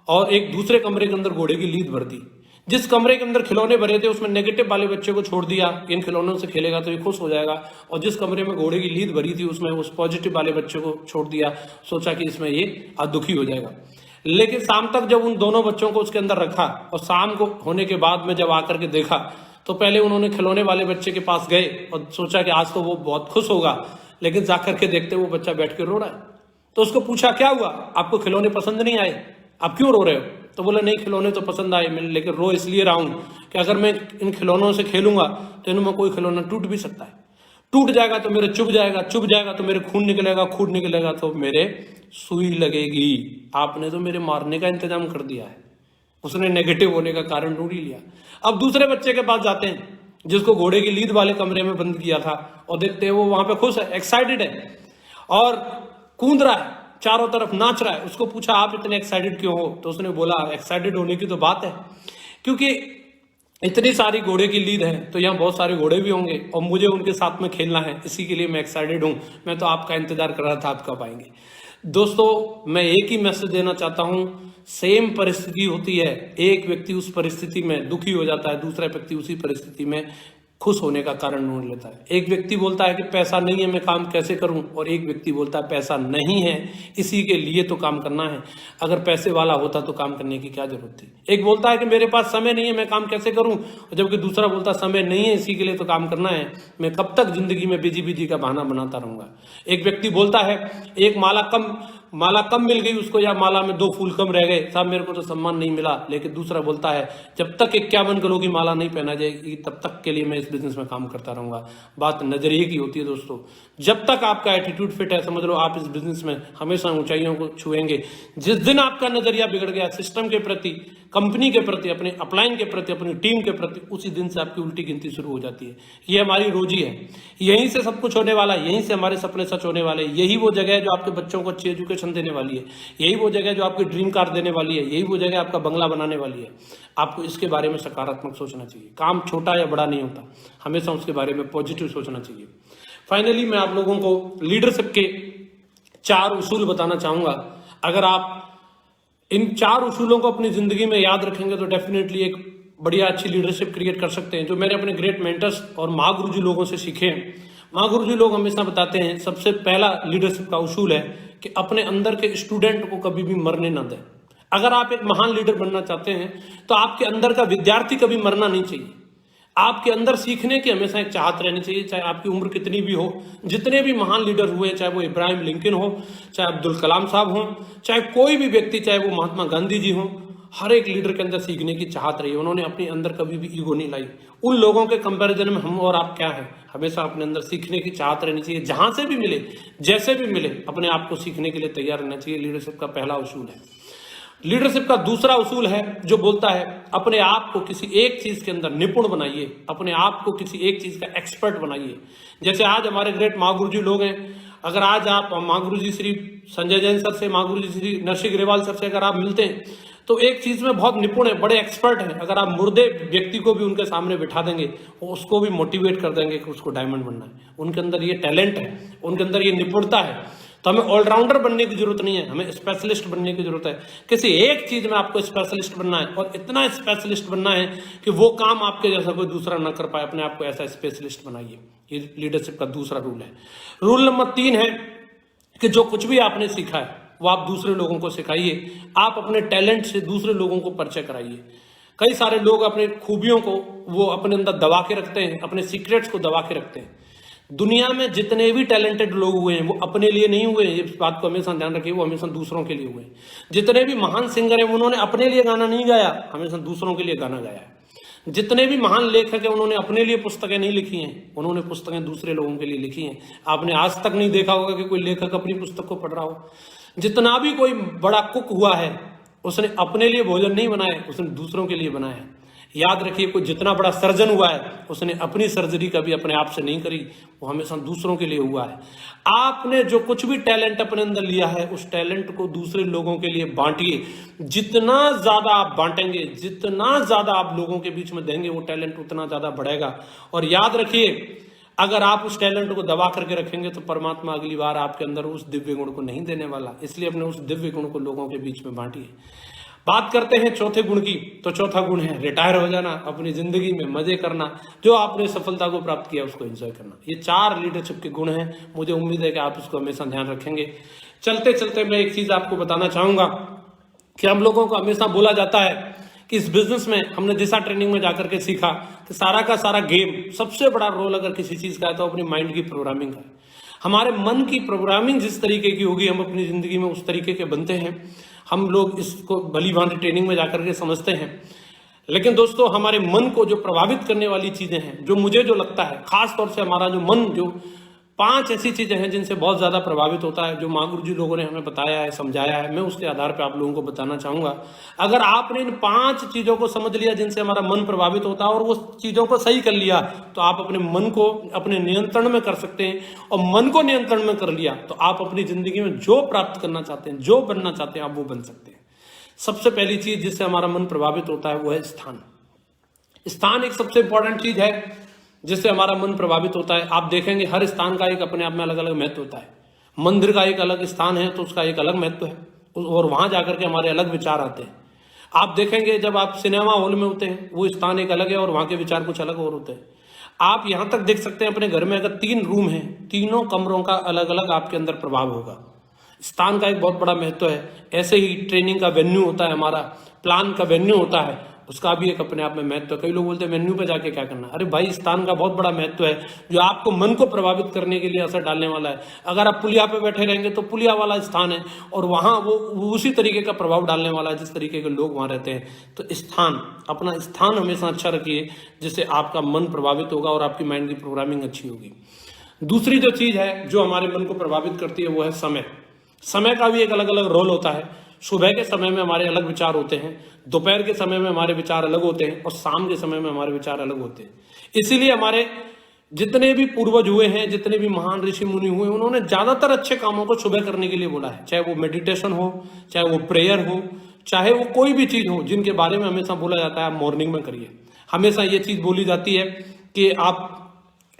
और एक दूसरे कमरे के अंदर घोड़े की लीद भर दी। जिस कमरे के अंदर खिलौने भरे थे उसमें नेगेटिव वाले बच्चे को छोड़ दिया, इन खिलौनों से खेलेगा तो ये खुश हो जाएगा, और जिस कमरे में घोड़े की लीद भरी थी उसमें उस पॉजिटिव वाले बच्चे को छोड़ दिया, सोचा कि इसमें ये दुखी हो जाएगा। लेकिन शाम तक जब उन दोनों बच्चों को उसके अंदर रखा और शाम को होने के बाद में जब आकर के देखा तो पहले उन्होंने खिलौने वाले बच्चे के पास गए और सोचा कि आज तो वो बहुत खुश होगा, लेकिन जाकर के देखते वो बच्चा बैठ के रो रहा है। तो उसको पूछा क्या हुआ, आपको खिलौने पसंद नहीं आए, आप क्यों रो रहे हो? तो बोला नहीं खिलौने तो पसंद आए, मैं लेकिन रो इसलिए रहा हूं कि अगर मैं इन खिलौनों से खेलूंगा तो इनमें कोई खिलौना टूट भी सकता है, टूट जाएगा तो मेरे चुभ जाएगा, चुभ जाएगा तो मेरे खून निकलेगा, खून निकलेगा तो मेरे सुई लगेगी। आपने तो मेरे मारने का इंतजाम कर दिया है। उसने नेगेटिव होने का कारण ढूंढ ही लिया। अब दूसरे बच्चे के पास जाते हैं जिसको घोड़े की लीद वाले कमरे में बंद किया था और देखते हैं वो वहां पे खुश है, एक्साइटेड है और कूद रहा है, चारों तरफ नाच रहा है। उसको पूछा आप इतने एक्साइटेड क्यों हो? तो उसने बोला एक्साइटेड होने की तो बात है, क्योंकि इतनी सारी घोड़े की लीद है तो यहाँ बहुत सारे घोड़े भी होंगे और मुझे उनके साथ में खेलना है, इसी के लिए मैं एक्साइटेड हूं। मैं तो आपका इंतजार कर रहा था, आप कब आएंगे। दोस्तों मैं एक ही मैसेज देना चाहता हूं, सेम परिस्थिति होती है, एक व्यक्ति उस परिस्थिति में दुखी हो जाता है, दूसरा व्यक्ति उसी परिस्थिति में खुश होने का कारण ढूंढ लेता है। एक व्यक्ति बोलता है कि पैसा नहीं है मैं काम कैसे करूं, और एक व्यक्ति बोलता है पैसा नहीं है इसी के लिए तो काम करना है, अगर पैसे वाला होता तो काम करने की क्या जरूरत थी। एक बोलता है कि मेरे पास समय नहीं है मैं काम कैसे करूं, जबकि दूसरा बोलता समय नहीं है इसी के लिए तो काम करना है, मैं कब तक जिंदगी में बिजी बिजी का बहाना बनाता रहूंगा। एक व्यक्ति बोलता है एक माला कम माला कम मिल गई उसको, या माला में 2 फूल कम रह गए, साहब मेरे को तो सम्मान नहीं मिला। लेकिन दूसरा बोलता है जब तक 51 किलो की माला नहीं पहना जाएगी तब तक के लिए मैं इस बिजनेस में काम करता रहूंगा। बात नजरिए की होती है दोस्तों। जब तक आपका एटीट्यूड फिट है, समझ लो आप इस बिजनेस में हमेशा ऊंचाइयों को छुएंगे। जिस दिन आपका नजरिया बिगड़ गया सिस्टम के प्रति, कंपनी के प्रति, अपने अपलाइन के प्रति, अपनी टीम के प्रति, उसी दिन से आपकी उल्टी गिनती शुरू हो जाती है। ये हमारी रोजी है, यहीं से सब कुछ होने वाला है, यहीं से हमारे सपने सच होने वाले हैं। यही वो जगह है जो आपके बच्चों को अच्छी एजुकेशन देने वाली है, यही वो जगह है जो आपकी ड्रीम कार देने वाली है, यही वो जगह आपका बंगला बनाने वाली है। आपको इसके बारे में सकारात्मक सोचना चाहिए। काम छोटा या बड़ा नहीं होता, हमेशा उसके बारे में पॉजिटिव सोचना चाहिए। फाइनली मैं आप लोगों को लीडरशिप के 4 उसूल बताना चाहूंगा। अगर आप इन 4 उसूलों को अपनी जिंदगी में याद रखेंगे तो डेफिनेटली एक बढ़िया अच्छी लीडरशिप क्रिएट कर सकते हैं, जो मैंने अपने ग्रेट मेंटर्स और महागुरुजी लोगों से सीखे हैं। महागुरुजी लोग हमेशा बताते हैं सबसे पहला लीडरशिप का उसूल है कि अपने अंदर के स्टूडेंट को कभी भी मरने ना दें। अगर आप एक महान लीडर बनना चाहते हैं तो आपके अंदर का विद्यार्थी कभी मरना नहीं चाहिए। आपके अंदर सीखने की हमेशा एक चाहत रहनी चाहिए, चाहे आपकी उम्र कितनी भी हो। जितने भी महान लीडर हुए, चाहे वो इब्राहिम लिंकन हो, चाहे अब्दुल कलाम साहब हो, चाहे कोई भी व्यक्ति, चाहे वो महात्मा गांधी जी हो, हर एक लीडर के अंदर सीखने की चाहत रही है। उन्होंने अपने अंदर कभी भी ईगो नहीं लाई। उन लोगों के कंपैरिजन में हम और आप क्या है, हमेशा अपने अंदर सीखने की चाहत रहनी चाहिए। जहां से भी मिले, जैसे भी मिले, अपने आप को सीखने के लिए तैयार रहना चाहिए। लीडरशिप का पहला उसूल है। लीडरशिप का दूसरा उसूल है जो बोलता है अपने आप को किसी एक चीज के अंदर निपुण बनाइए, अपने आप को किसी एक चीज का एक्सपर्ट बनाइए। जैसे आज हमारे ग्रेट महागुरुजी लोग हैं, अगर आज आप महागुरुजी श्री संजय जैन सर से, महागुरुजी श्री नरसिंह ग्रेवाल सर से अगर आप मिलते हैं तो एक चीज में बहुत निपुण है, बड़े एक्सपर्ट हैं। अगर आप मुर्दे व्यक्ति को भी उनके सामने बिठा देंगे, उसको भी मोटिवेट कर देंगे कि उसको डायमंड बनना है। उनके अंदर ये टैलेंट है, उनके अंदर ये निपुणता है। तो हमें ऑलराउंडर बनने की जरूरत नहीं है, हमें स्पेशलिस्ट बनने की जरूरत है। किसी एक चीज में आपको स्पेशलिस्ट बनना है, और इतना स्पेशलिस्ट बनना है कि वो काम आपके जैसा कोई दूसरा ना कर पाए। अपने आप को ऐसा स्पेशलिस्ट बनाइए। ये लीडरशिप का दूसरा रूल है। रूल नंबर 3 है कि जो कुछ भी आपने सीखा है वो आप दूसरे लोगों को सिखाइए। आप अपने टैलेंट से दूसरे लोगों को परिचय कराइए। कई सारे लोग अपने खूबियों को वो अपने अंदर दबा के रखते हैं, अपने सीक्रेट्स को दबा के रखते हैं। दुनिया में जितने भी टैलेंटेड लोग हुए हैं वो अपने लिए नहीं हुए, इस बात को हमेशा ध्यान रखिए, वो हमेशा दूसरों के लिए हुए हैं। जितने भी महान सिंगर हैं उन्होंने अपने लिए गाना नहीं गाया, हमेशा दूसरों के लिए गाना गाया है। जितने भी महान लेखक हैं उन्होंने अपने लिए पुस्तकें नहीं लिखी हैं, उन्होंने पुस्तकें दूसरे लोगों के लिए लिखी हैं। आपने आज तक नहीं देखा होगा कि कोई लेखक अपनी पुस्तक को पढ़ रहा हो। जितना भी कोई बड़ा कुक हुआ है उसने अपने लिए भोजन नहीं बनाया, उसने दूसरों के लिए बनाया। याद रखिए, कोई जितना बड़ा सर्जन हुआ है उसने अपनी सर्जरी कभी अपने आप से नहीं करी, वो हमेशा दूसरों के लिए हुआ है। आपने जो कुछ भी टैलेंट अपने अंदर लिया है उस टैलेंट को दूसरे लोगों के लिए बांटिए। जितना ज्यादा आप बांटेंगे, जितना ज्यादा आप लोगों के बीच में देंगे, वो टैलेंट उतना ज्यादा बढ़ेगा। और याद रखिए, अगर आप उस टैलेंट को दबा करके रखेंगे तो परमात्मा अगली बार आपके अंदर उस दिव्य गुण को नहीं देने वाला। इसलिए अपने उस दिव्य गुण को लोगों के बीच में बांटिए। बात करते हैं चौथे गुण की, तो चौथा गुण है रिटायर हो जाना, अपनी जिंदगी में मजे करना, जो आपने सफलता को प्राप्त किया उसको एंजॉय करना। ये 4 लीडरशिप के गुण हैं। मुझे उम्मीद है कि आप इसको हमेशा ध्यान रखेंगे। चलते चलते मैं एक चीज आपको बताना चाहूंगा कि हम लोगों को हमेशा बोला जाता है कि इस बिजनेस में हमने दिशा ट्रेनिंग में जाकर के सीखा कि सारा का सारा गेम, सबसे बड़ा रोल अगर किसी चीज का है तो अपनी माइंड की प्रोग्रामिंग का है। हमारे मन की प्रोग्रामिंग जिस तरीके की होगी हम अपनी जिंदगी में उस तरीके के बनते हैं। हम लोग इसको भली भांति ट्रेनिंग में जाकर के समझते हैं, लेकिन दोस्तों हमारे मन को जो प्रभावित करने वाली चीजें हैं, जो मुझे जो लगता है खास तौर से हमारा जो मन, जो 5 ऐसी चीजें हैं जिनसे बहुत ज्यादा प्रभावित होता है, जो महागुरु जी लोगों ने हमें बताया है, समझाया है, मैं उसके आधार पर आप लोगों को बताना चाहूंगा। अगर आपने इन 5 चीजों को समझ लिया जिनसे हमारा मन प्रभावित होता है और वो चीजों को सही कर लिया, तो आप अपने मन को अपने नियंत्रण में कर सकते हैं। और मन को नियंत्रण में कर लिया तो आप अपनी जिंदगी में जो प्राप्त करना चाहते हैं, जो बनना चाहते हैं, आप वो बन सकते हैं। सबसे पहली चीज जिससे हमारा मन प्रभावित होता है वो है स्थान। स्थान एक सबसे इंपॉर्टेंट चीज है जिससे हमारा मन प्रभावित होता है। आप देखेंगे हर स्थान का एक अपने आप में अलग अलग महत्व होता है। मंदिर का एक अलग स्थान है तो उसका एक अलग महत्व है, और वहां जाकर के हमारे अलग विचार आते हैं। आप देखेंगे जब आप सिनेमा हॉल में होते हैं वो स्थान एक अलग है और वहां के विचार कुछ अलग और होते हैं। आप यहां तक देख सकते हैं अपने घर में अगर 3 रूम हैं, तीनों कमरों का अलग अलग आपके अंदर प्रभाव होगा। स्थान का एक बहुत बड़ा महत्व है। ऐसे ही ट्रेनिंग का वेन्यू होता है, हमारा प्लान का वेन्यू होता है, उसका भी एक अपने आप में महत्व है। कई लोग बोलते हैं मेन्यू पे जाके क्या करना, अरे भाई स्थान का बहुत बड़ा महत्व है जो आपको मन को प्रभावित करने के लिए असर डालने वाला है। अगर आप पुलिया पे बैठे रहेंगे तो पुलिया वाला स्थान है और वहाँ वो उसी तरीके का प्रभाव डालने वाला है जिस तरीके के लोग वहाँ रहते हैं। तो स्थान, अपना स्थान हमेशा अच्छा रखिए जिससे आपका मन प्रभावित होगा और आपकी माइंड की प्रोग्रामिंग अच्छी होगी। दूसरी जो चीज है जो हमारे मन को प्रभावित करती है वो है समय। समय का भी एक अलग अलग रोल होता है। सुबह के समय में हमारे अलग विचार होते हैं, दोपहर के समय में हमारे विचार अलग होते हैं और शाम के समय में हमारे विचार अलग होते हैं। इसीलिए हमारे जितने भी पूर्वज हुए हैं, जितने भी महान ऋषि मुनि हुए, उन्होंने ज्यादातर अच्छे कामों को सुबह करने के लिए बोला है। चाहे वो मेडिटेशन हो, चाहे वो प्रेयर हो, चाहे वो कोई भी चीज हो जिनके बारे में हमेशा बोला जाता है आप मॉर्निंग में करिए। हमेशा ये चीज बोली जाती है कि आप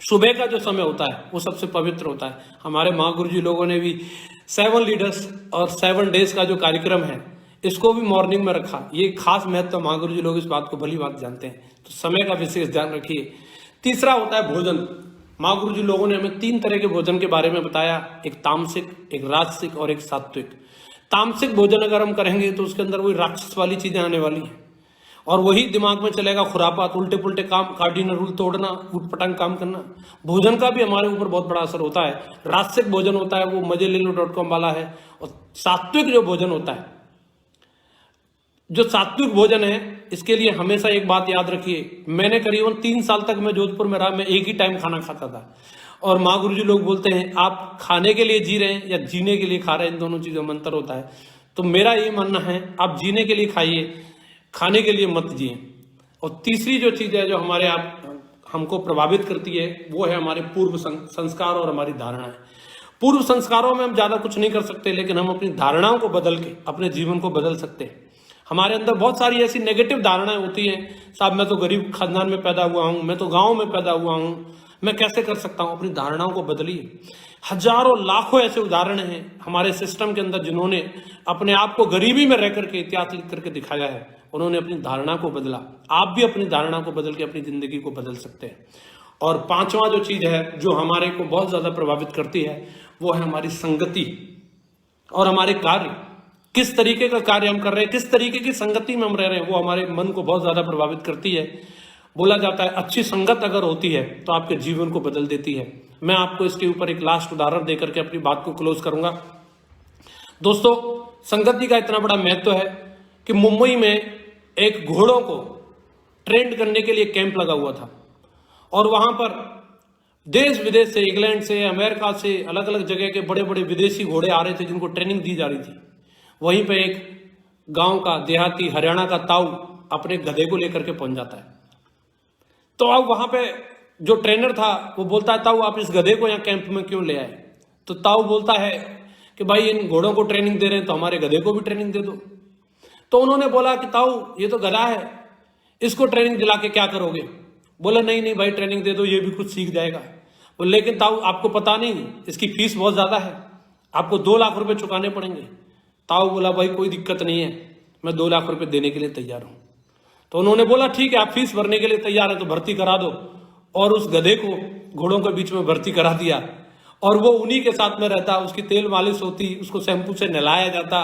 सुबह का जो समय होता है वो सबसे पवित्र होता है। हमारे महागुरु जी लोगों ने भी 7 लीडर्स और 7 डेज का जो कार्यक्रम है इसको भी मॉर्निंग में रखा। ये खास महत्व महागुरु जी लोग इस बात को भली बात जानते हैं, तो समय का विशेष ध्यान रखिए। तीसरा होता है भोजन। महागुरु जी लोगों ने हमें 3 तरह के भोजन के बारे में बताया, एक तामसिक, एक राजसिक और एक सात्विक। तामसिक भोजन अगर हम करेंगे तो उसके अंदर वही राक्षस वाली चीजें आने वाली हैं और वही दिमाग में चलेगा, खुरापात, उल्टे पुल्टे काम, कार्डिनल रूल तोड़ना, उठपटांग काम करना। भोजन का भी हमारे ऊपर बहुत बड़ा असर होता है। राजसिक भोजन होता है वो मजेलेलो.com वाला है, और सात्विक जो भोजन होता है, जो सात्विक भोजन है, इसके लिए हमेशा एक बात याद रखिए। मैंने करीबन 3 साल तक मैं जोधपुर में रहा, मैं एक ही टाइम खाना खाता था और महागुरु जी लोग बोलते हैं आप खाने के लिए जी रहे हैं या जीने के लिए खा रहे हैं, इन दोनों चीजों में अंतर होता है। तो मेरा ये मानना है आप जीने के लिए खाइए, खाने के लिए मत जिए। और तीसरी जो चीज है जो हमारे हमको प्रभावित करती है वो है हमारे पूर्व संस्कार और हमारी धारणाएं। पूर्व संस्कारों में हम ज्यादा कुछ नहीं कर सकते, लेकिन हम अपनी धारणाओं को बदल के अपने जीवन को बदल सकते हैं। हमारे अंदर बहुत सारी ऐसी नेगेटिव धारणाएं होती हैं, साहब मैं तो गरीब खानदान में पैदा हुआ हूं, मैं तो गांव में पैदा हुआ हूं, मैं कैसे कर सकता हूं। अपनी धारणाओं को बदलिए। हजारों लाखों ऐसे उदाहरण हैं हमारे सिस्टम के अंदर जिन्होंने अपने आप को गरीबी में रह करके इतिहास लिख करके दिखाया है, उन्होंने अपनी धारणा को बदला। आप भी अपनी धारणा को बदल के अपनी जिंदगी को बदल सकते हैं। और 5वां जो चीज है जो हमारे को बहुत ज्यादा प्रभावित करती है वो है हमारी संगति और हमारे कार्य। किस तरीके का कार्य हम कर रहे हैं, किस तरीके की संगति में हम रह रहे हैं, वो हमारे मन को बहुत ज्यादा प्रभावित करती है। बोला जाता है अच्छी संगत अगर होती है तो आपके जीवन को बदल देती है। मैं आपको इसके ऊपर एक लास्ट उदाहरण देकर के अपनी बात को क्लोज करूंगा। दोस्तों, संगति का इतना बड़ा महत्व है कि मुंबई में एक घोड़ों को ट्रेंड करने के लिए कैंप लगा हुआ था और वहां पर देश विदेश से, इंग्लैंड से, अमेरिका से, अलग अलग जगह के बड़े बड़े विदेशी घोड़े आ रहे थे जिनको ट्रेनिंग दी जा रही थी। वहीं पे एक गांव का देहाती हरियाणा का ताऊ अपने गधे को लेकर के पहुंच जाता है। तो अब वहां पे जो ट्रेनर था वो बोलता है ताऊ आप इस गधे को यहाँ कैंप में क्यों ले आए। तो ताऊ बोलता है कि भाई इन घोड़ों को ट्रेनिंग दे रहे हैं तो हमारे गधे को भी ट्रेनिंग दे दो। तो उन्होंने बोला कि ताऊ ये तो गधा है, इसको ट्रेनिंग दिला के क्या करोगे। बोला नहीं नहीं भाई ट्रेनिंग दे दो, ये भी कुछ सीख जाएगा। बोले लेकिन ताऊ आपको पता नहीं इसकी फीस बहुत ज्यादा है, आपको 2 लाख रुपए चुकाने पड़ेंगे। ताऊ बोला भाई कोई दिक्कत नहीं है, मैं 2 लाख रुपए देने के लिए तैयार हूं। तो उन्होंने बोला ठीक है आप फीस भरने के लिए तैयार है तो भर्ती करा दो। और उस गधे को घोड़ों के बीच में भर्ती करा दिया और वो उन्हीं के साथ में रहता, उसकी तेल मालिश होती, उसको शैम्पू से नहलाया जाता,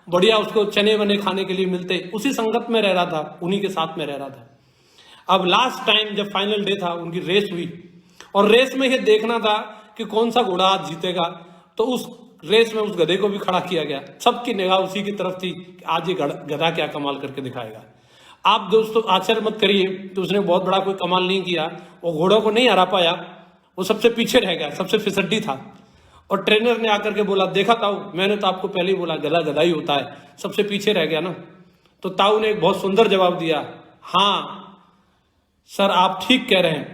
बढ़िया उसको चने वने खाने के लिए मिलते, उसी संगत में रह रहा था, उन्हीं के साथ में रह रहा था। अब लास्ट टाइम जब फाइनल डे था उनकी रेस हुई और रेस में ये देखना था कि कौन सा घोड़ा आज जीतेगा। तो उस रेस में उस गधे को भी खड़ा किया गया, सबकी निगाह उसी की तरफ थी कि आज ये गधा क्या कमाल करके दिखाएगा। आप दोस्तों आश्चर्य मत करिए कि उसने बहुत बड़ा कोई कमाल नहीं किया, वो घोड़ों को नहीं हरा पाया, वो सबसे पीछे रह गया, सबसे फिसड्डी था। और ट्रेनर ने आकर के बोला देखा ताऊ मैंने तो आपको पहले ही बोला गधा गधा ही होता है, सबसे पीछे रह गया ना। तो ताऊ ने एक बहुत सुंदर जवाब दिया, हाँ सर आप ठीक कह रहे हैं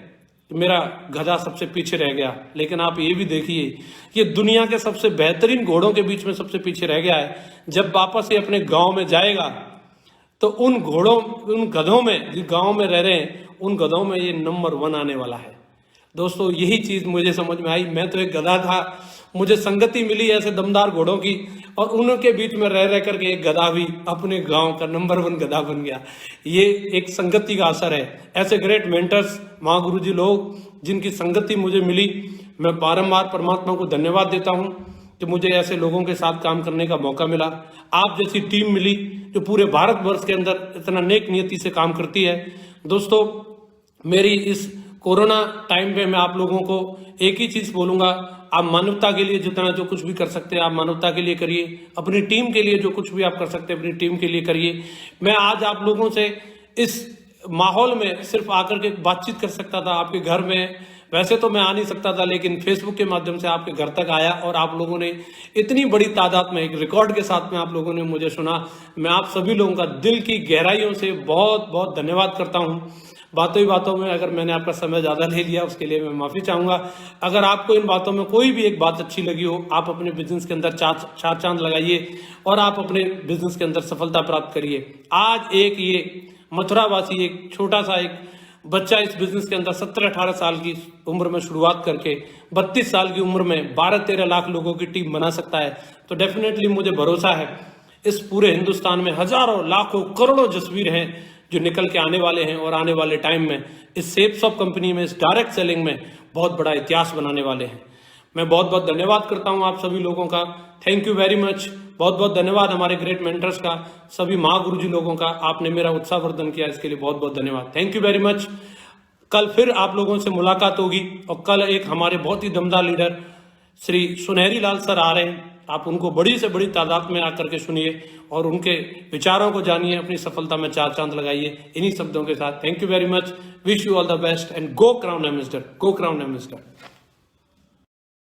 कि मेरा गधा सबसे पीछे रह गया, लेकिन आप ये भी देखिए ये दुनिया के सबसे बेहतरीन घोड़ों के बीच में सबसे पीछे रह गया है। जब वापस ये अपने गांव में जाएगा तो उन घोड़ों, उन गधों में जो गांव में रह रहे हैं, उन गधों में ये नंबर 1 आने वाला है। दोस्तों यही चीज मुझे समझ में आई। मैं तो एक गधा था, मुझे संगति मिली ऐसे दमदार घोड़ों की और उनके बीच में रह करके एक गधा भी अपने गांव का नंबर 1 गधा बन गया। ये एक संगति का असर है। ऐसे ग्रेट मेंटर्स महागुरु जी लोग जिनकी संगति मुझे मिली, मैं बारंबार परमात्मा को धन्यवाद देता हूं कि मुझे ऐसे लोगों के साथ काम करने का मौका मिला, आप जैसी टीम मिली जो पूरे भारतवर्ष के अंदर इतना नेक नियति से काम करती है। दोस्तों, मेरी इस कोरोना टाइम पे मैं आप लोगों को एक ही चीज बोलूंगा, आप मानवता के लिए जितना जो कुछ भी कर सकते हैं आप मानवता के लिए करिए, अपनी टीम के लिए जो कुछ भी आप कर सकते हैं अपनी टीम के लिए करिए। मैं आज आप लोगों से इस माहौल में सिर्फ आकर के बातचीत कर सकता था आपके घर में, वैसे तो मैं आ नहीं सकता था, लेकिन फेसबुक के माध्यम से आपके घर तक आया और आप लोगों ने इतनी बड़ी तादाद में एक रिकॉर्ड के साथ में आप लोगों ने मुझे सुना। मैं आप सभी लोगों का दिल की गहराइयों से बहुत बहुत धन्यवाद करता हूं। बातों ही बातों में अगर मैंने आपका समय ज़्यादा ले लिया उसके लिए मैं माफ़ी चाहूँगा। अगर आपको इन बातों में कोई भी एक बात अच्छी लगी हो, आप अपने बिजनेस के अंदर चार चांद लगाइए और आप अपने बिजनेस के अंदर सफलता प्राप्त करिए। आज एक ये मथुरावासी एक छोटा सा एक बच्चा इस बिजनेस के अंदर 17-18 साल की उम्र में शुरुआत करके 32 साल की उम्र में 12-13 लाख लोगों की टीम बना सकता है। तो डेफिनेटली मुझे भरोसा है इस पूरे हिंदुस्तान में हजारों लाखों करोड़ों जसवीर हैं जो निकल के आने वाले हैं और आने वाले टाइम में इस सेप्सॉफ्ट कंपनी में, इस डायरेक्ट सेलिंग में बहुत बड़ा इतिहास बनाने वाले हैं। मैं बहुत बहुत धन्यवाद करता हूं आप सभी लोगों का। Thank you very much. बहुत बहुत धन्यवाद हमारे ग्रेट मेंटर्स का, सभी महागुरुजी लोगों का। आपने मेरा उत्साहवर्धन किया, इसके लिए बहुत बहुत धन्यवाद। Thank you very much. कल फिर आप लोगों से मुलाकात होगी और कल एक हमारे बहुत ही दमदार लीडर श्री सुनहरी लाल सर आ रहे हैं। आप उनको बड़ी से बड़ी तादाद में आकर के सुनिए और उनके विचारों को जानिए, अपनी सफलता में चार चांद लगाइए। इन्हीं शब्दों के साथ thank you very much. Wish you all the best and go crown ambassador, go crown ambassador.